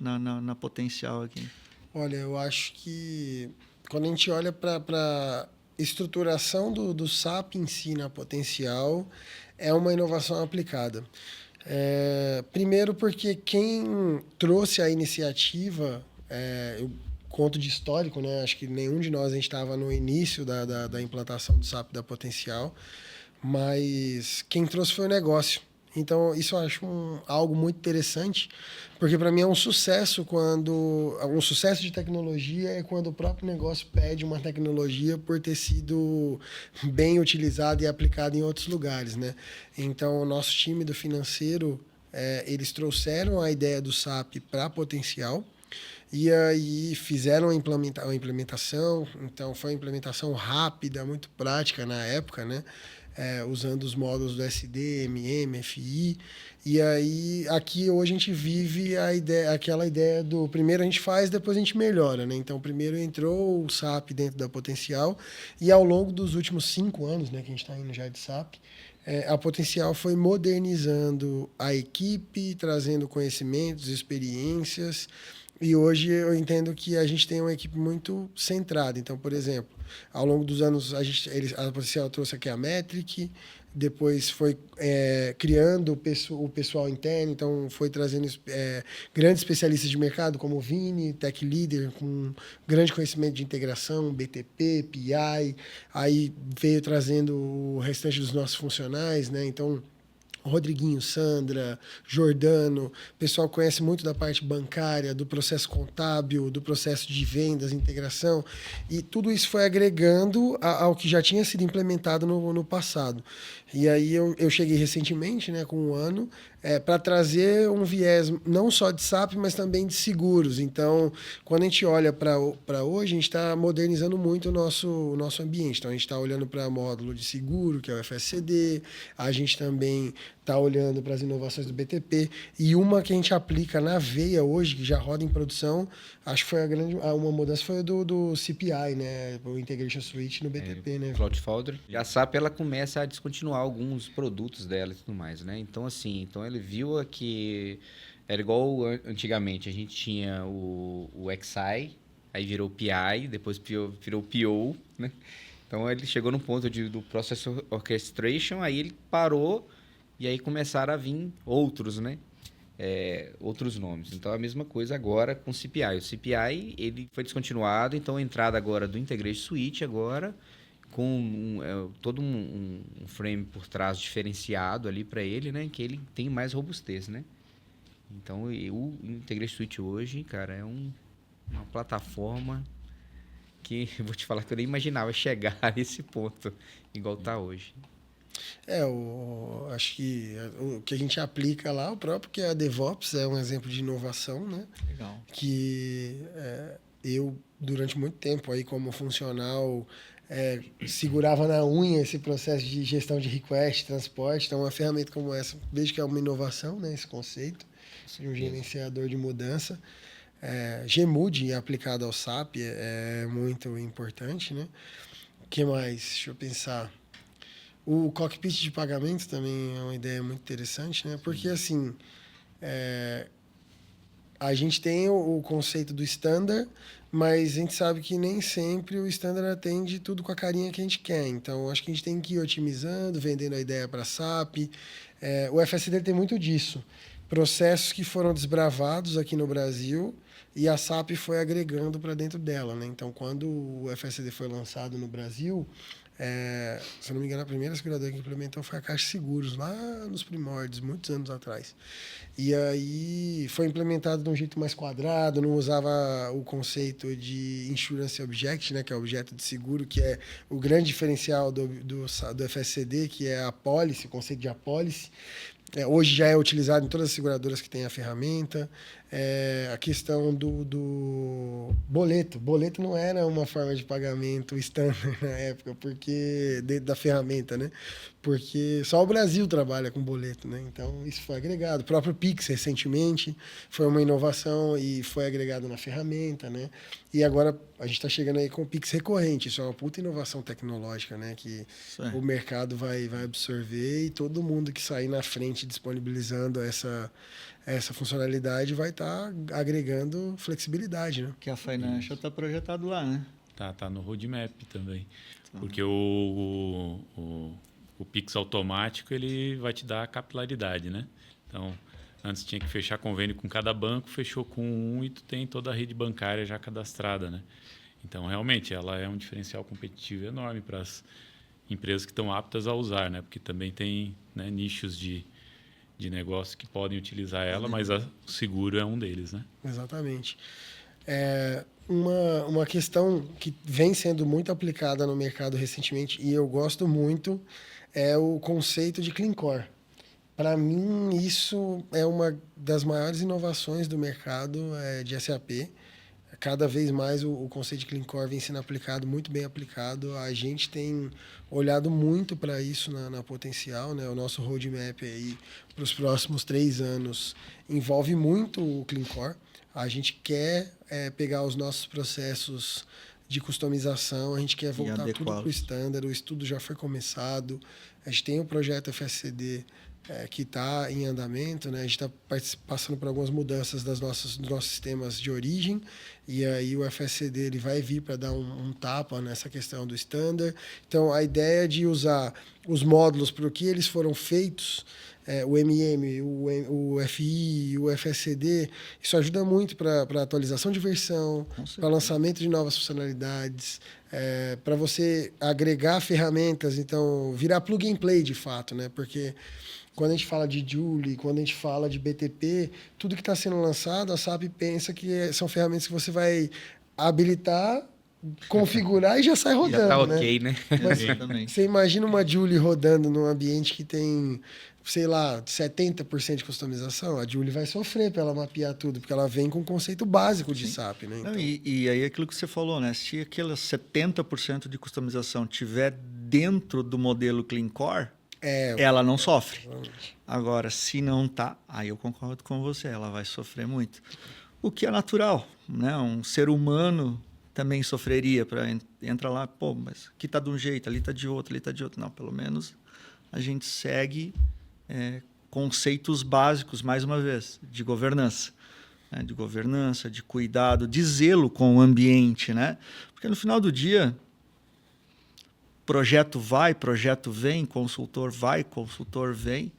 na potencial aqui. Olha, eu acho que quando a gente olha para estruturação do SAP em si na potencial, é uma inovação aplicada. Primeiro porque quem trouxe a iniciativa, eu conto de histórico, né? Acho que nenhum de nós a gente estava no início da implantação do SAP da potencial, mas quem trouxe foi o negócio. Então, isso eu acho algo muito interessante, porque para mim é um sucesso um sucesso de tecnologia é quando o próprio negócio pede uma tecnologia por ter sido bem utilizada e aplicada em outros lugares, né? Então, o nosso time do financeiro, eles trouxeram a ideia do SAP para a potencial e aí fizeram a implementação. Então, foi uma implementação rápida, muito prática na época, né? Usando os módulos do SD, MM, FI. E aí, aqui hoje a gente vive aquela ideia do primeiro a gente faz, depois a gente melhora, né? Então, primeiro entrou o SAP dentro da potencial e ao longo dos últimos 5 anos, né, que a gente está indo já de SAP, a potencial foi modernizando a equipe, trazendo conhecimentos, experiências. E hoje eu entendo que a gente tem uma equipe muito centrada. Então, por exemplo, ao longo dos anos, a potencial trouxe aqui a Metric, depois foi criando o pessoal interno, então foi trazendo grandes especialistas de mercado, como o Vini, Tech Leader, com grande conhecimento de integração, BTP, PI, aí veio trazendo o restante dos nossos funcionais, né? Então, Rodriguinho, Sandra, Jordano, o pessoal conhece muito da parte bancária, do processo contábil, do processo de vendas, integração, e tudo isso foi agregando ao que já tinha sido implementado no passado. E aí eu cheguei recentemente, né, com 1 ano, para trazer um viés não só de SAP, mas também de seguros. Então, quando a gente olha para hoje, a gente está modernizando muito o nosso ambiente. Então, a gente está olhando para módulo de seguro, que é o FSCD, a gente também está olhando para as inovações do BTP, e uma que a gente aplica na veia hoje, que já roda em produção, acho que foi uma mudança foi do CPI, né, o Integration Suite no BTP, né? Cloud Foundry. E a SAP, ela começa a descontinuar alguns produtos dela e tudo mais, né? Então, assim, ele viu que era igual antigamente, a gente tinha o XI, aí virou PI, depois virou PO, né? Então, ele chegou no ponto do Process Orchestration, aí ele parou e aí começaram a vir outros, né? Outros nomes. Então, a mesma coisa agora com o CPI. O CPI, ele foi descontinuado, então a entrada agora do Integration Suite agora, com todo um frame por trás diferenciado ali para ele, né? Que ele tem mais robustez, né? Então, o Integration Suite hoje, cara, é uma plataforma que eu vou te falar que eu nem imaginava chegar a esse ponto, igual está hoje. Acho que o que a gente aplica lá, o próprio que é a DevOps, é um exemplo de inovação, né? Legal. Que eu, durante muito tempo, aí como funcional, segurava na unha esse processo de gestão de request, transporte. Então, uma ferramenta como essa, vejo que é uma inovação, né? Esse conceito de um gerenciador de mudança. Gmood aplicado ao SAP é muito importante, né? O que mais? Deixa eu pensar. O cockpit de pagamento também é uma ideia muito interessante, né? Porque, assim, a gente tem o conceito do standard, mas a gente sabe que nem sempre o standard atende tudo com a carinha que a gente quer. Então, acho que a gente tem que ir otimizando, vendendo a ideia para a SAP. O FSD tem muito disso. Processos que foram desbravados aqui no Brasil e a SAP foi agregando para dentro dela, né? Então, quando o FSD foi lançado no Brasil, se eu não me engano, a primeira seguradora que implementou foi a Caixa Seguros, lá nos primórdios, muitos anos atrás. E aí foi implementado de um jeito mais quadrado, não usava o conceito de Insurance Object, né, que é o objeto de seguro, que é o grande diferencial do FSCD, que é a policy, o conceito de apólice. Hoje já é utilizado em todas as seguradoras que têm a ferramenta. A questão do boleto. Boleto não era uma forma de pagamento standard na época, porque dentro da ferramenta, né? Porque só o Brasil trabalha com boleto, né? Então, isso foi agregado. O próprio Pix, recentemente, foi uma inovação e foi agregado na ferramenta, né? E agora a gente está chegando aí com o Pix recorrente. Isso é uma puta inovação tecnológica, né? Que o mercado vai absorver e todo mundo que sair na frente disponibilizando essa funcionalidade vai estar agregando flexibilidade, né? Que a Financial está projetado lá, né? Tá no roadmap também. Porque o Pix automático, ele vai te dar a capilaridade, né? Então, antes tinha que fechar convênio com cada banco, fechou com um e tu tem toda a rede bancária já cadastrada, né? Então, realmente, ela é um diferencial competitivo enorme para as empresas que estão aptas a usar, né? Porque também tem, né, nichos de negócio que podem utilizar ela, mas o seguro é um deles, né? Exatamente. Uma questão que vem sendo muito aplicada no mercado recentemente, e eu gosto muito, é o conceito de Clean Core. Para mim, isso é uma das maiores inovações do mercado de SAP. Cada vez mais o conceito de Clean Core vem sendo aplicado, muito bem aplicado. A gente tem olhado muito para isso na Potencial, né? O nosso roadmap aí para os próximos 3 anos envolve muito o Clean Core. A gente quer pegar os nossos processos de customização, a gente quer voltar tudo para o standard, o estudo já foi começado, a gente tem o projeto FSCD que está em andamento, né? A gente está passando por algumas mudanças dos nossos sistemas de origem, e aí o FSCD ele vai vir para dar um tapa nessa questão do standard. Então, a ideia de usar os módulos para o que eles foram feitos, o MM, o FI, o FSCD, isso ajuda muito para atualização de versão, para lançamento de novas funcionalidades, para você agregar ferramentas, então virar plug and play de fato, né? Porque quando a gente fala de Joule, quando a gente fala de BTP, tudo que está sendo lançado, a SAP pensa que são ferramentas que você vai habilitar, configurar e já sai rodando. Já tá né? ok, né? Mas Exatamente. você imagina uma Joule rodando num ambiente que tem, sei lá, 70% de customização, a Joule vai sofrer para ela mapear tudo, porque ela vem com um conceito básico de SAP, né? Não, e aí aquilo que você falou, né? Se aqueles 70% de customização tiver dentro do modelo Clean Core, ela não sofre. Agora, se não tá, aí eu concordo com você, ela vai sofrer muito. O que é natural, né? Um ser humano também sofreria para entrar lá, pô, mas aqui tá de um jeito, ali tá de outro, ali tá de outro. Não, pelo menos a gente segue conceitos básicos, mais uma vez, de governança. Né? De governança, de cuidado, de zelo com o ambiente, né? Porque no final do dia, projeto vai, projeto vem, consultor vai, consultor vem,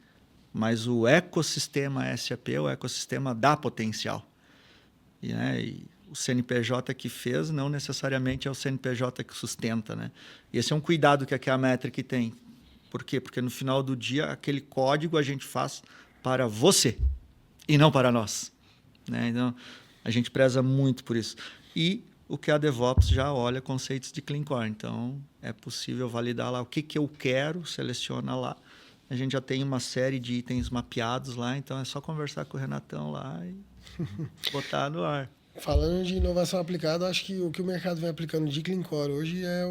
mas o ecossistema SAP é o ecossistema da potencial. E o CNPJ que fez não necessariamente é o CNPJ que sustenta, né? E esse é um cuidado que a Metric tem. Por quê? Porque no final do dia, aquele código a gente faz para você e não para nós. Né? Então, a gente preza muito por isso. E o que a DevOps já olha conceitos de Clean Core. Então, é possível validar lá o que eu quero, seleciona lá. A gente já tem uma série de itens mapeados lá, então é só conversar com o Renatão lá e botar no ar. Falando de inovação aplicada, acho que o que o mercado vem aplicando de Clean Core hoje é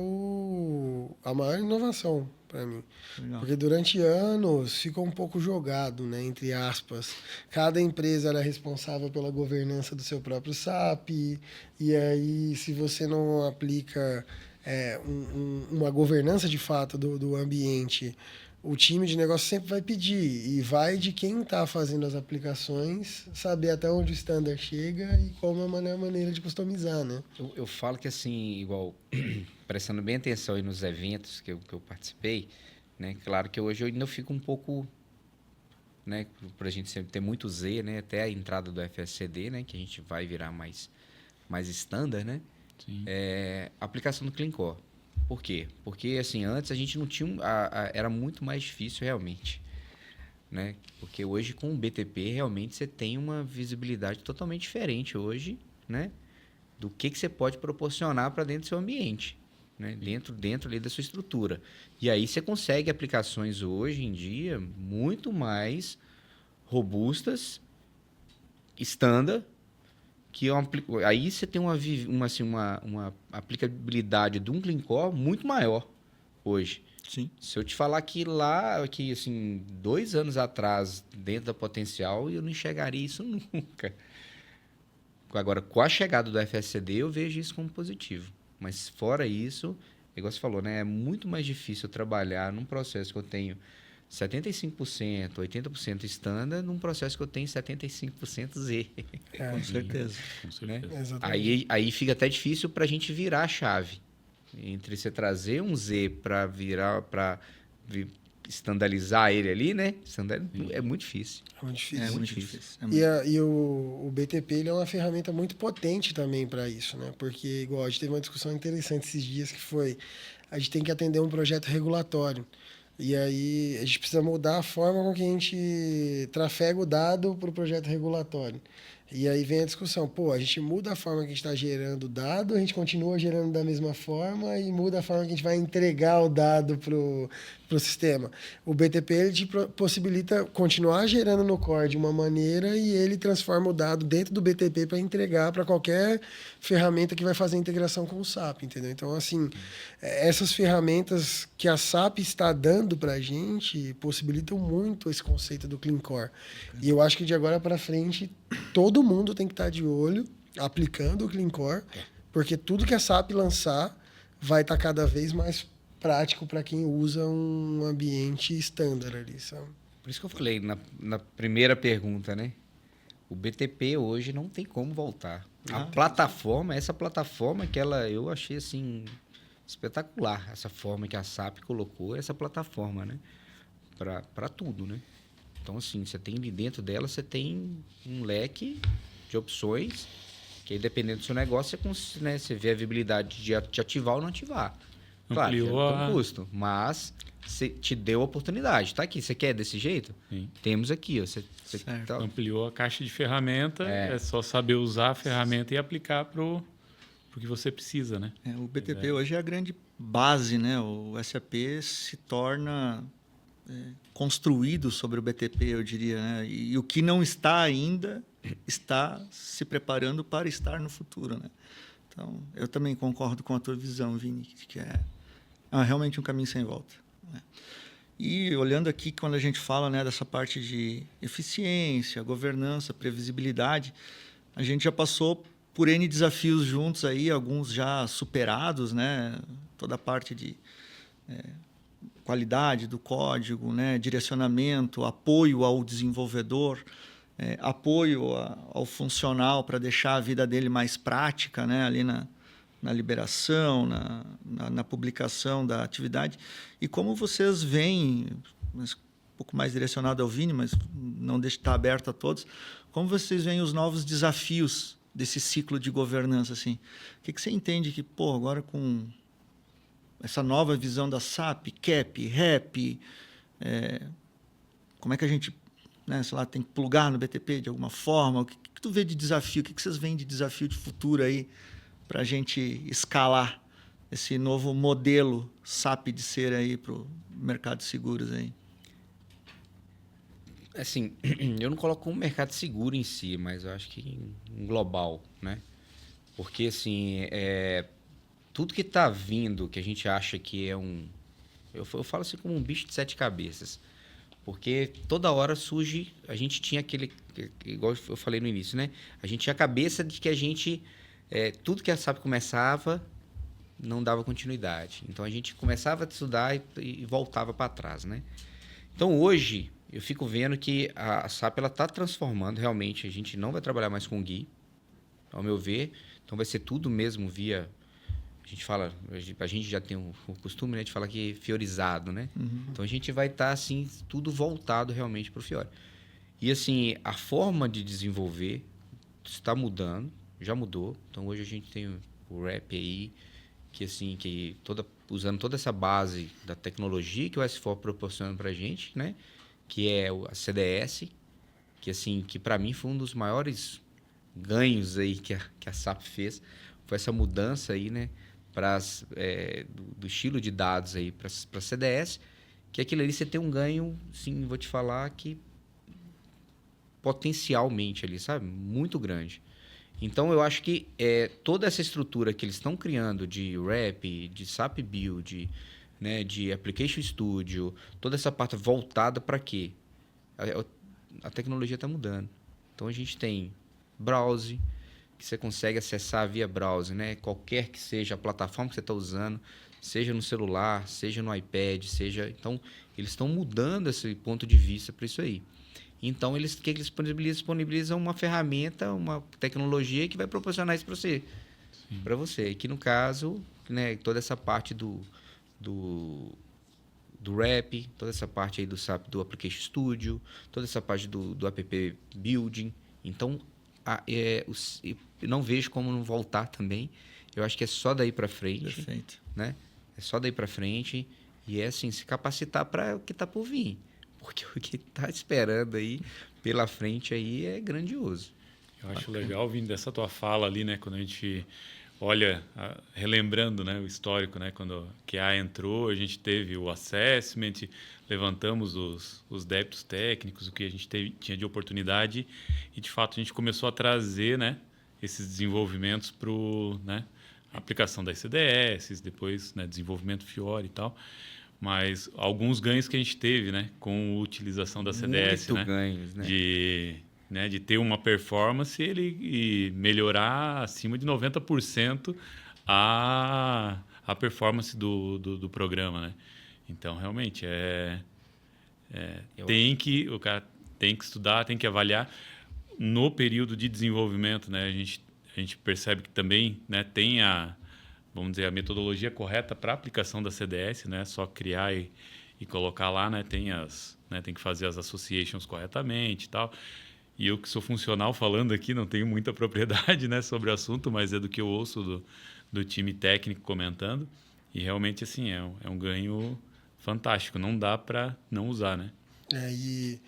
a maior inovação para mim. Legal. Porque durante anos ficou um pouco jogado, né, entre aspas. Cada empresa era responsável pela governança do seu próprio SAP, e aí se você não aplica uma governança de fato do ambiente, o time de negócio sempre vai pedir, e vai de quem está fazendo as aplicações saber até onde o standard chega e como é a maneira de customizar, né? Eu falo que, assim, igual, prestando bem atenção aí nos eventos que eu participei, né? Claro que hoje eu ainda fico um pouco, né? Por a gente sempre ter muito Z, né? Até a entrada do FSCD, né? Que a gente vai virar mais standard, né? Sim. A aplicação do Clean Core. Por quê? Porque, assim, antes a gente não tinha... era muito mais difícil, realmente. Né? Porque hoje, com o BTP, realmente você tem uma visibilidade totalmente diferente hoje, né? Do que você pode proporcionar para dentro do seu ambiente. Né? Dentro ali da sua estrutura. E aí você consegue aplicações hoje em dia muito mais robustas, standard, que aí você tem uma aplicabilidade de um Clean Core muito maior hoje. Sim. Se eu te falar que lá, que assim, 2 anos atrás, dentro da Potencial, eu não enxergaria isso nunca. Agora, com a chegada do FSCD, eu vejo isso como positivo. Mas fora isso, igual você falou, né? É muito mais difícil eu trabalhar num processo que eu tenho 75%, 80% standard, num processo que eu tenho 75% Z. Com certeza. Com certeza. Né? Exatamente. Aí fica até difícil para a gente virar a chave. Entre você trazer um Z para estandarizar ele ali, né? É muito difícil. É muito difícil. É muito difícil. E o BTP ele é uma ferramenta muito potente também para isso, né? Porque, igual, a gente teve uma discussão interessante esses dias que foi, a gente tem que atender um projeto regulatório. E aí a gente precisa mudar a forma com que a gente trafega o dado para o projeto regulatório. E aí vem a discussão, pô, a gente muda a forma que a gente está gerando o dado, a gente continua gerando da mesma forma e muda a forma que a gente vai entregar o dado para o sistema. O BTP ele te possibilita continuar gerando no core de uma maneira e ele transforma o dado dentro do BTP para entregar para qualquer ferramenta que vai fazer a integração com o SAP, entendeu? Então, assim, essas ferramentas que a SAP está dando para a gente possibilitam muito esse conceito do Clean Core. E eu acho que de agora para frente todo mundo tem que estar de olho aplicando o Clean Core, porque tudo que a SAP lançar vai estar cada vez mais prático para quem usa um ambiente standard ali, sabe? Por isso que eu falei na primeira pergunta, né? O BTP hoje não tem como voltar. Essa plataforma que eu achei assim espetacular essa forma que a SAP colocou, essa plataforma, né? Para tudo, né? Então, assim, você tem ali dentro dela, você tem um leque de opções que aí, dependendo do seu negócio, né, você vê a viabilidade de ativar ou não ativar. Claro, Ampliou tem um custo, mas você te deu a oportunidade. Tá aqui, você quer desse jeito? Sim. Temos aqui. Ó, você Certo. tá... Ampliou a caixa de ferramenta, é só saber usar a ferramenta e aplicar pro que você precisa, né? O BTP hoje é a grande base, né? O SAP se torna construído sobre o BTP, eu diria, né? E o que não está ainda está se preparando para estar no futuro, né? Então, eu também concordo com a tua visão, Vini, que é realmente um caminho sem volta, né? E olhando aqui, quando a gente fala, né, dessa parte de eficiência, governança, previsibilidade, a gente já passou por N desafios juntos aí, alguns já superados, né? Toda a parte de qualidade do código, né? Direcionamento, apoio ao desenvolvedor, apoio ao funcional para deixar a vida dele mais prática, né? Ali na liberação, na publicação da atividade. E como vocês veem, um pouco mais direcionado ao Vini, mas não deixe de estar aberto a todos, como vocês veem os novos desafios desse ciclo de governança, assim? O que você entende que, agora com essa nova visão da SAP, CAP, RAP, como é que a gente, né, sei lá, tem que plugar no BTP de alguma forma? O que tu vê de desafio? O que vocês veem de desafio de futuro aí para a gente escalar esse novo modelo SAP de ser aí para o mercado de seguros aí? Assim, eu não coloco como mercado seguro em si, mas eu acho que em global, né? Porque, assim, tudo que está vindo, que a gente acha que é eu falo assim como um bicho de 7 cabeças. Porque toda hora surge... A gente tinha aquele... Igual eu falei no início, né? A gente tinha a cabeça de que a gente... tudo que a SAP começava, não dava continuidade. Então, a gente começava a estudar e voltava para trás, né? Então, hoje... Eu fico vendo que a SAP está transformando realmente. A gente não vai trabalhar mais com GUI, ao meu ver. Então, vai ser tudo mesmo via... A gente já tem o costume, né, de falar que é fiorizado, né? Uhum. Então, a gente vai estar, assim, tudo voltado realmente para o Fiori. E, assim, a forma de desenvolver está mudando, já mudou. Então, hoje a gente tem o RAP aí, que, assim, usando toda essa base da tecnologia que o S4 proporciona para a gente, né? Que é a CDS, que, assim, que para mim foi um dos maiores ganhos aí que a SAP fez, foi essa mudança aí, né, do estilo de dados aí para CDS, que aquilo ali você tem um ganho, sim, vou te falar, que potencialmente ali, sabe, muito grande. Então, eu acho que toda essa estrutura que eles estão criando de RAP, de SAP Build, né, de Application Studio, toda essa parte voltada para quê? A tecnologia está mudando. Então, a gente tem browse, que você consegue acessar via browser, né? Qualquer que seja a plataforma que você está usando, seja no celular, seja no iPad, Então, eles estão mudando esse ponto de vista para isso aí. Então, eles disponibilizam uma ferramenta, uma tecnologia que vai proporcionar isso para você. E que, no caso, né, toda essa parte do RAP, toda essa parte aí do SAP, do Application Studio, toda essa parte do App Building. Então, eu não vejo como não voltar também. Eu acho que é só daí para frente. Perfeito. Né? É só daí para frente. E assim, se capacitar para o que está por vir. Porque o que está esperando aí pela frente aí é grandioso. Eu acho legal, vindo dessa tua fala ali, né? Quando a gente olha, relembrando, né, o histórico, né? Quando a QA entrou, a gente teve o assessment, levantamos os débitos técnicos, o que a gente tinha de oportunidade e, de fato, a gente começou a trazer, né, esses desenvolvimentos para a aplicação das CDS, depois, né, desenvolvimento Fiori e tal. Mas alguns ganhos que a gente teve, né, com a utilização da CDS, Muito né, ganhos, né? de ter uma performance e melhorar acima de 90% a performance do programa, né? Então, realmente, o cara tem que estudar, tem que avaliar. No período de desenvolvimento, né, a gente percebe que também, né, tem vamos dizer, a metodologia correta para a aplicação da CDS, né? Só criar e colocar lá, né? Tem que fazer as associations corretamente e tal. E eu que sou funcional falando aqui, não tenho muita propriedade, né, sobre o assunto, mas é do que eu ouço do time técnico comentando. E realmente, assim, é um ganho fantástico. Não dá para não usar, né? E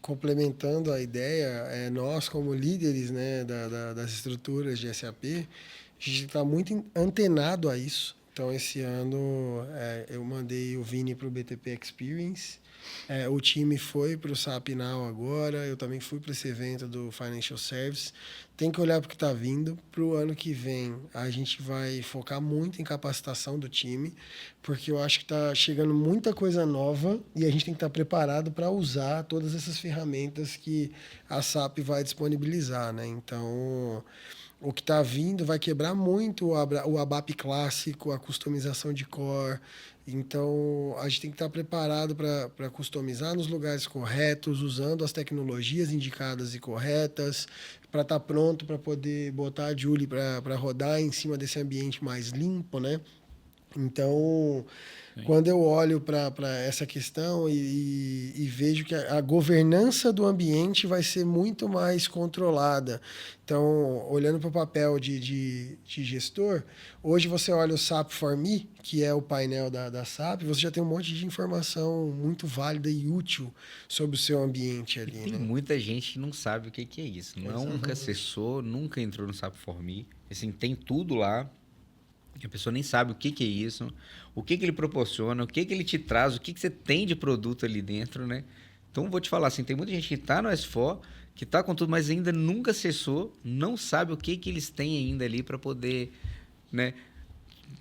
complementando a ideia, nós como líderes, né, das estruturas de SAP, a gente está muito antenado a isso. Então, esse ano eu mandei o Vini para o BTP Experience. O time foi para o SAP Now agora. Eu também fui para esse evento do Financial Service. Tem que olhar para o que está vindo. Para o ano que vem, a gente vai focar muito em capacitação do time, porque eu acho que está chegando muita coisa nova e a gente tem que estar preparado para usar todas essas ferramentas que a SAP vai disponibilizar, né? Então, o que está vindo vai quebrar muito o ABAP clássico, a customização de core. Então, a gente tem que estar preparado para customizar nos lugares corretos, usando as tecnologias indicadas e corretas, para estar pronto para poder botar a Julie para rodar em cima desse ambiente mais limpo, né? Então, quando eu olho para essa questão e vejo que a governança do ambiente vai ser muito mais controlada. Então, olhando para o papel de gestor, hoje você olha o SAP For Me, que é o painel da SAP, você já tem um monte de informação muito válida e útil sobre o seu ambiente ali. Tem né? muita gente que não sabe o que é isso. Nunca acessou, nunca entrou no SAP For Me. Assim, tem tudo lá. A pessoa nem sabe o que é isso, o que ele proporciona, o que ele te traz, o que você tem de produto ali dentro, né? Então, vou te falar assim, tem muita gente que está no S4, que está com tudo, mas ainda nunca acessou, não sabe o que eles têm ainda ali para poder, né,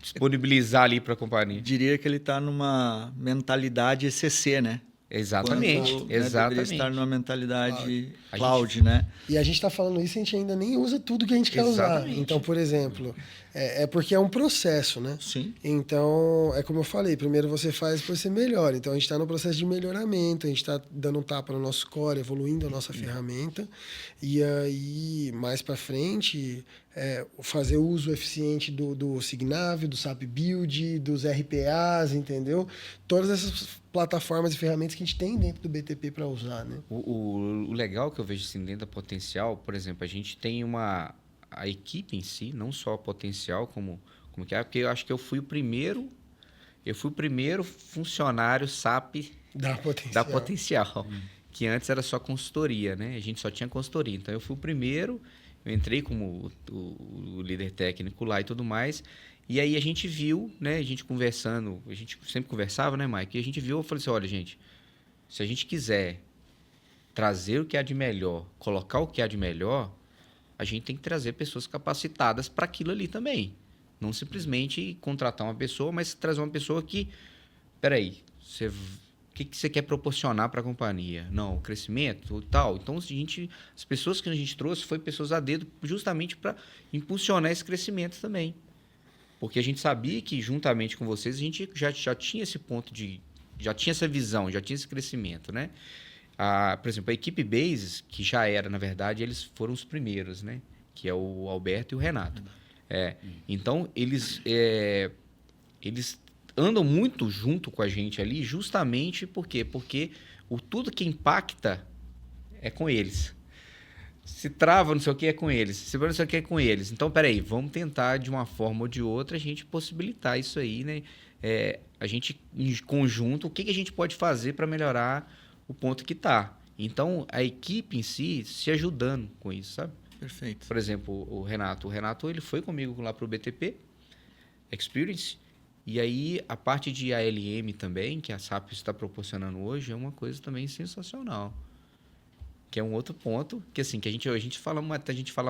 disponibilizar ali para a companhia. Diria que ele está numa mentalidade ECC, né? Exatamente, Quando, exatamente. Deveria estar numa mentalidade A cloud, né? E a gente está falando isso, a gente ainda nem usa tudo que a gente quer usar. Exatamente. Então, por exemplo, é porque é um processo, né? Sim. Então, é como eu falei, primeiro você faz, depois você melhora. Então, a gente está no processo de melhoramento, a gente está dando um tapa no nosso core, evoluindo a nossa ferramenta. E aí, mais para frente, fazer uso eficiente do Signavio, do SAP Build, dos RPAs, entendeu? Todas essas plataformas e ferramentas que a gente tem dentro do BTP para usar, né? O legal que eu vejo assim dentro da Potencial, por exemplo, a gente tem a equipe em si, não só a Potencial, como que é, porque eu acho que eu fui o primeiro funcionário SAP da Potencial, que antes era só consultoria, né? A gente só tinha consultoria. Então, eu fui o primeiro, eu entrei como o líder técnico lá e tudo mais. E aí a gente viu, né? A gente conversando, a gente sempre conversava, né, Mike? E a gente viu, eu falei assim, olha, gente, se a gente quiser trazer o que há de melhor, colocar o que há de melhor, a gente tem que trazer pessoas capacitadas para aquilo ali também. Não simplesmente contratar uma pessoa, mas trazer uma pessoa que... Peraí, o que você quer proporcionar para a companhia? Não, crescimento e tal. Então, as pessoas que a gente trouxe foi pessoas a dedo justamente para impulsionar esse crescimento também. Porque a gente sabia que, juntamente com vocês, a gente já tinha esse ponto já tinha essa visão, já tinha esse crescimento, né? Por exemplo, a equipe Bases, que já era, na verdade, eles foram os primeiros, né? Que é o Alberto e o Renato. Então, eles andam muito junto com a gente ali, justamente por quê? Porque tudo que impacta é com eles. Se trava, não sei o que, é com eles. Se não sei o que, é com eles. Então, peraí, vamos tentar, de uma forma ou de outra, a gente possibilitar isso aí, né? A gente, em conjunto, o que a gente pode fazer para melhorar o ponto que está. Então, a equipe em si se ajudando com isso, sabe? Perfeito. Por exemplo, o Renato, ele foi comigo lá para o BTP Experience. E aí, a parte de ALM também, que a SAP está proporcionando hoje, é uma coisa também sensacional. Que é um outro ponto, que assim, que a gente fala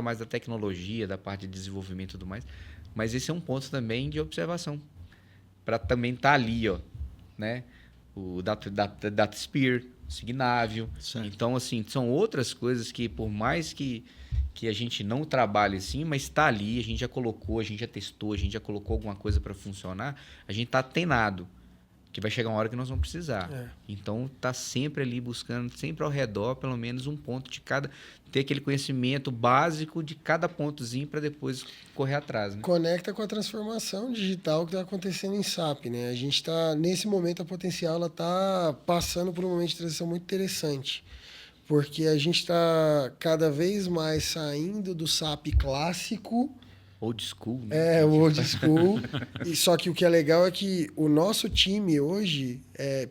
mais da tecnologia, da parte de desenvolvimento e tudo mais, mas esse é um ponto também de observação, para também estar ali, ó, né? O DataSphere, o Signavio. Certo. Então, assim, são outras coisas que, por mais que a gente não trabalhe assim, mas está ali, a gente já colocou, a gente já testou, a gente já colocou alguma coisa para funcionar, a gente está antenado. Que vai chegar uma hora que nós vamos precisar. É. Então, tá sempre ali buscando, sempre ao redor, pelo menos um ponto de cada... Ter aquele conhecimento básico de cada pontozinho para depois correr atrás, né? Conecta com a transformação digital que está acontecendo em SAP, né? A gente está, nesse momento, a Potencial ela está passando por um momento de transição muito interessante. Porque a gente está cada vez mais saindo do SAP clássico. Old school, né? O old school. E só que o que é legal é que o nosso time hoje,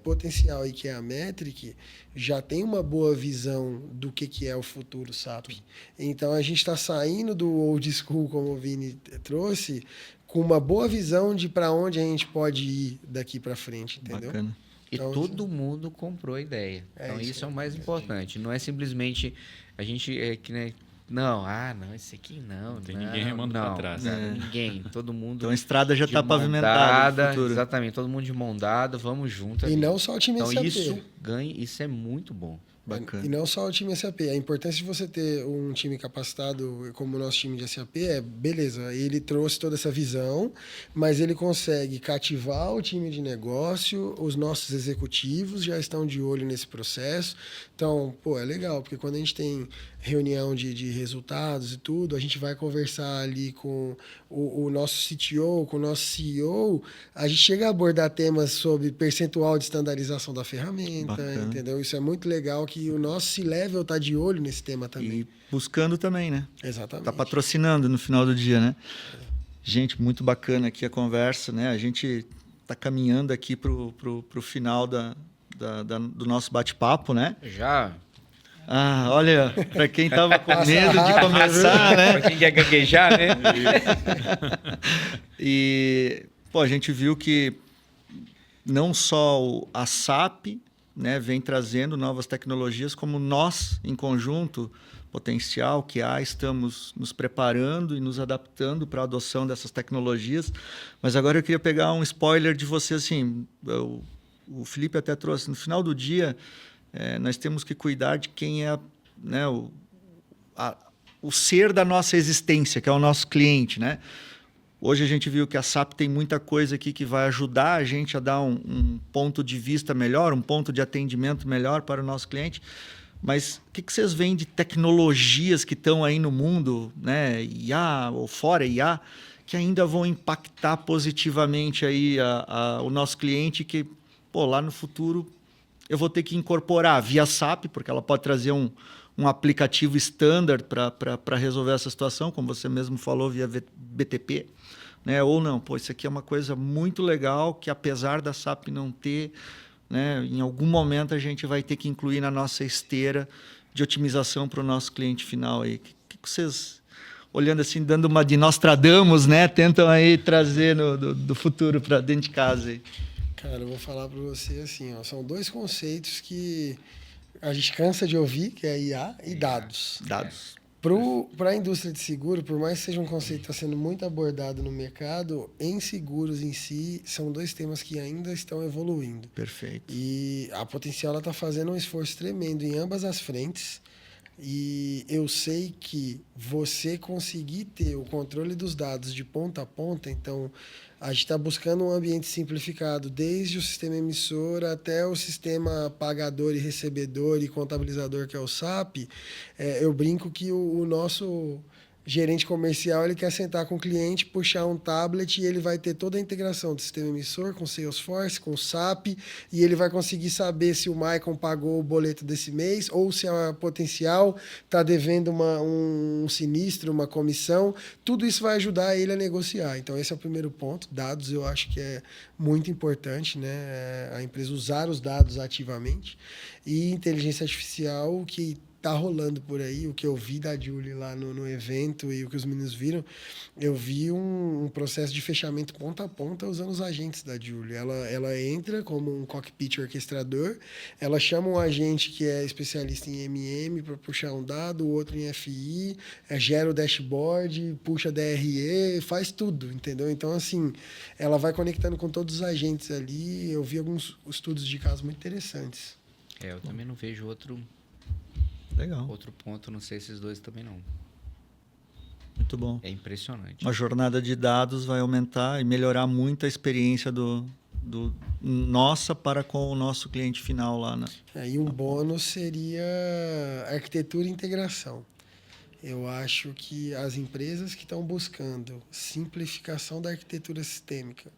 Potencial e que é a Metric, já tem uma boa visão do que é o futuro SAP. Então, a gente está saindo do old school, como o Vini trouxe, com uma boa visão de para onde a gente pode ir daqui para frente, entendeu? Bacana. E Então, todo mundo comprou a ideia. Então, isso é o mais importante. Não é simplesmente a gente... Não, esse aqui não. Não tem ninguém remando pra trás. Cara, ninguém. Todo mundo... Então a estrada já de está mão pavimentada no dada, futuro. exatamente, todo mundo de mão dada, vamos junto. E ali. não só o time Então SAP. isso é muito bom. Bacana. E não só o time SAP. A importância de você ter um time capacitado como o nosso time de SAP beleza, ele trouxe toda essa visão, mas ele consegue cativar o time de negócio, os nossos executivos já estão de olho nesse processo. Então, é legal, porque quando a gente tem reunião de resultados e tudo, a gente vai conversar ali com o nosso CTO, com o nosso CEO, a gente chega a abordar temas sobre percentual de estandarização da ferramenta, Bacana. entendeu? Isso é muito legal que o nosso C-Level está de olho nesse tema também. E buscando também, né? Exatamente. Tá patrocinando no final do dia, né? Gente, muito bacana aqui a conversa, né? A gente tá caminhando aqui pro final do nosso bate-papo, né? Já. Olha, para quem tava com medo de começar, né? Pra quem quer gaguejar, né? E, a gente viu que não só a SAP, né, vem trazendo novas tecnologias, como nós, em conjunto, Potencial, estamos nos preparando e nos adaptando para a adoção dessas tecnologias. Mas agora eu queria pegar um spoiler de você, assim, o Felipe até trouxe, no final do dia, nós temos que cuidar de quem é, né, o ser da nossa existência, que é o nosso cliente, né? Hoje a gente viu que a SAP tem muita coisa aqui que vai ajudar a gente a dar um ponto de vista melhor, um ponto de atendimento melhor para o nosso cliente. Mas o que vocês veem de tecnologias que estão aí no mundo, né, IA ou fora IA, que ainda vão impactar positivamente aí o nosso cliente, que lá no futuro eu vou ter que incorporar via SAP, porque ela pode trazer um aplicativo standard para resolver essa situação, como você mesmo falou, via BTP, né? Ou não, isso aqui é uma coisa muito legal que, apesar da SAP não ter, né, em algum momento a gente vai ter que incluir na nossa esteira de otimização para o nosso cliente final aí. O que vocês, olhando assim, dando uma de Nostradamus, né, tentam aí trazer do futuro para dentro de casa aí? Cara, eu vou falar para você assim, são dois conceitos que a gente cansa de ouvir, que é IA e dados. Dados. Para a indústria de seguro, por mais que seja um conceito que está sendo muito abordado no mercado, em seguros em si, são dois temas que ainda estão evoluindo. Perfeito. E a Potencial está fazendo um esforço tremendo em ambas as frentes. E eu sei que você conseguir ter o controle dos dados de ponta a ponta, então a gente está buscando um ambiente simplificado, desde o sistema emissor até o sistema pagador e recebedor e contabilizador, que é o SAP. Eu brinco que o nosso gerente comercial, ele quer sentar com o cliente, puxar um tablet e ele vai ter toda a integração do sistema emissor com Salesforce, com SAP, e ele vai conseguir saber se o Maicon pagou o boleto desse mês ou se a Potencial está devendo um sinistro, uma comissão. Tudo isso vai ajudar ele a negociar. Então, esse é o primeiro ponto. Dados, eu acho que é muito importante, né? A empresa usar os dados ativamente. E inteligência artificial, que tá rolando por aí, o que eu vi da Julie lá no evento e o que os meninos viram, eu vi um processo de fechamento ponta a ponta usando os agentes da Julie. Ela entra como um cockpit orquestrador, ela chama um agente que é especialista em MM para puxar um dado, o outro em FI, gera o dashboard, puxa DRE, faz tudo, entendeu? Então, assim, ela vai conectando com todos os agentes ali. Eu vi alguns estudos de casos muito interessantes. Eu também não vejo outro ponto, não sei esses dois também não. Muito bom. É impressionante. Uma jornada de dados vai aumentar e melhorar muito a experiência do nossa para com o nosso cliente final lá. Né? E um bônus seria arquitetura e integração. Eu acho que as empresas que estão buscando simplificação da arquitetura sistêmica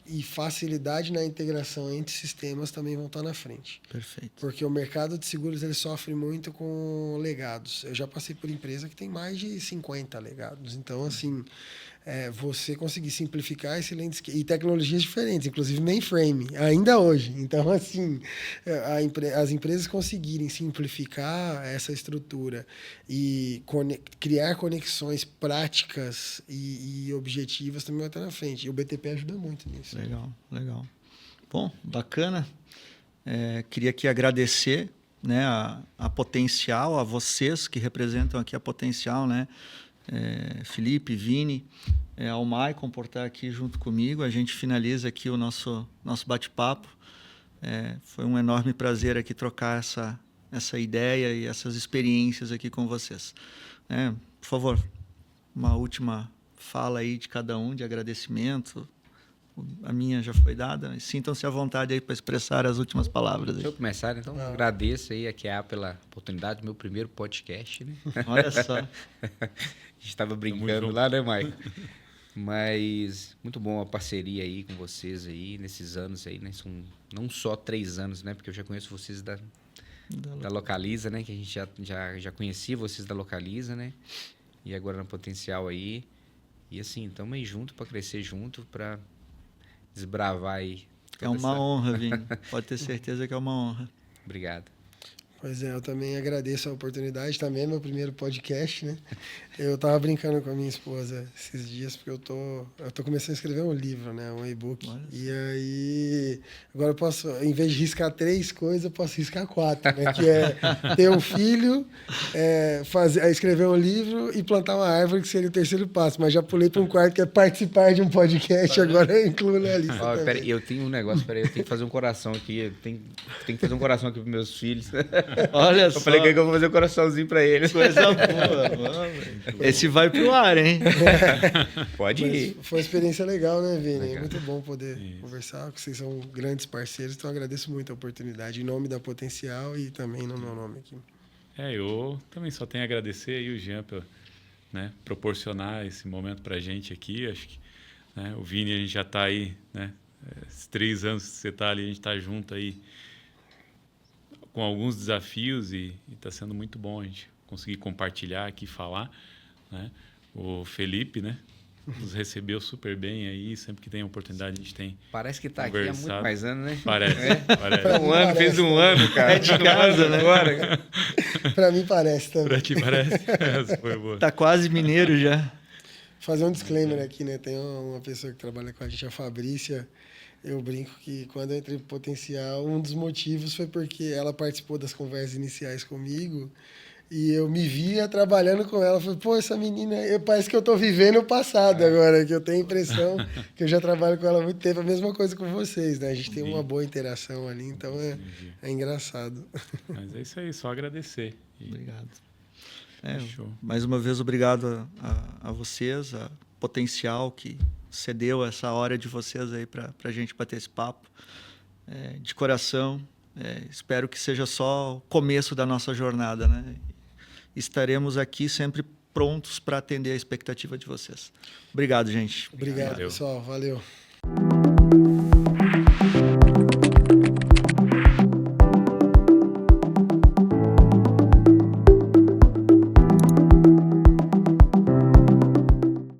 e facilidade na integração entre sistemas também vão estar na frente. Perfeito. Porque o mercado de seguros ele sofre muito com legados. Eu já passei por empresa que tem mais de 50 legados. Então, assim, você conseguir simplificar esse landscape e tecnologias diferentes, inclusive mainframe, ainda hoje. Então, assim, as empresas conseguirem simplificar essa estrutura e criar conexões práticas e objetivas também vai estar na frente. E o BTP ajuda muito nisso. Legal, legal. Bom, bacana. Queria aqui agradecer, né, a Potencial, a vocês que representam aqui a Potencial, né? Felipe, Vini, ao Maicon por estar aqui junto comigo. A gente finaliza aqui o nosso bate-papo. Foi um enorme prazer aqui trocar essa ideia e essas experiências aqui com vocês. Por favor, uma última fala aí de cada um, de agradecimento. A minha já foi dada. Sintam-se à vontade aí para expressar as últimas palavras. Deixa eu começar, então. Agradeço aí a QA pela oportunidade, meu primeiro podcast, né? Olha só. A gente estava brincando lá, né, Maicon? Mas muito bom a parceria aí com vocês aí, nesses anos aí, né? São não só 3 anos, né? Porque eu já conheço vocês da Localiza, né? Que a gente já conhecia vocês da Localiza, né? E agora na Potencial aí. E assim, estamos aí junto para crescer junto, para desbravar aí. É uma honra, Vini. Pode ter certeza que é uma honra. Obrigado. Pois eu também agradeço a oportunidade. Também é meu primeiro podcast, né? Eu estava brincando com a minha esposa esses dias, porque eu tô começando a escrever um livro, né? Um e-book. E aí, agora eu posso, em vez de riscar 3 coisas, eu posso riscar 4, né? Que é ter um filho, escrever um livro e plantar uma árvore, que seria o 3º passo. Mas já pulei para um 4, que é participar de um podcast. Agora eu incluo na lista também. Pera, eu tenho um negócio, eu tenho que fazer um coração aqui. Eu tenho que fazer um coração aqui para meus filhos. Olha eu só. falei que eu vou fazer um coraçãozinho para eles. Coisa boa. Esse vai pro ar, hein? Pode ir. Foi uma experiência legal, né, Vini? Legal. É muito bom poder conversar, porque vocês são grandes parceiros, então agradeço muito a oportunidade, em nome da Potencial e também no meu nome aqui. Eu também só tenho a agradecer aí o Jean por, né, proporcionar esse momento pra gente aqui. Acho que, né, o Vini, a gente já tá aí, né? Esses 3 anos que você tá ali, a gente tá junto aí com alguns desafios e está sendo muito bom a gente conseguir compartilhar aqui, falar, né? O Felipe, né, nos recebeu super bem aí, sempre que tem oportunidade a gente tem Parece que está aqui há muito mais anos, né? Parece. Fez um ano, cara. É de casa, né? Agora. Para mim parece também. Para ti parece? Essa foi boa. Tá quase mineiro já. Fazer um disclaimer aqui, né? Tem uma pessoa que trabalha com a gente, a Fabrícia. Eu brinco que quando eu entrei pro Potencial, um dos motivos foi porque ela participou das conversas iniciais comigo e eu me via trabalhando com ela. Falei, pô, essa menina, parece que eu tô vivendo o passado agora, que eu tenho a impressão que eu já trabalho com ela há muito tempo. A mesma coisa com vocês, né? A gente tem uma boa interação ali, então é engraçado. Mas é isso aí, só agradecer. Obrigado. Show. Mais uma vez, obrigado a vocês, a Potencial, que cedeu essa hora de vocês aí para a gente bater esse papo. De coração, espero que seja só o começo da nossa jornada, né? Estaremos aqui sempre prontos para atender a expectativa de vocês. Obrigado, gente. Obrigado, Valeu. pessoal. Valeu.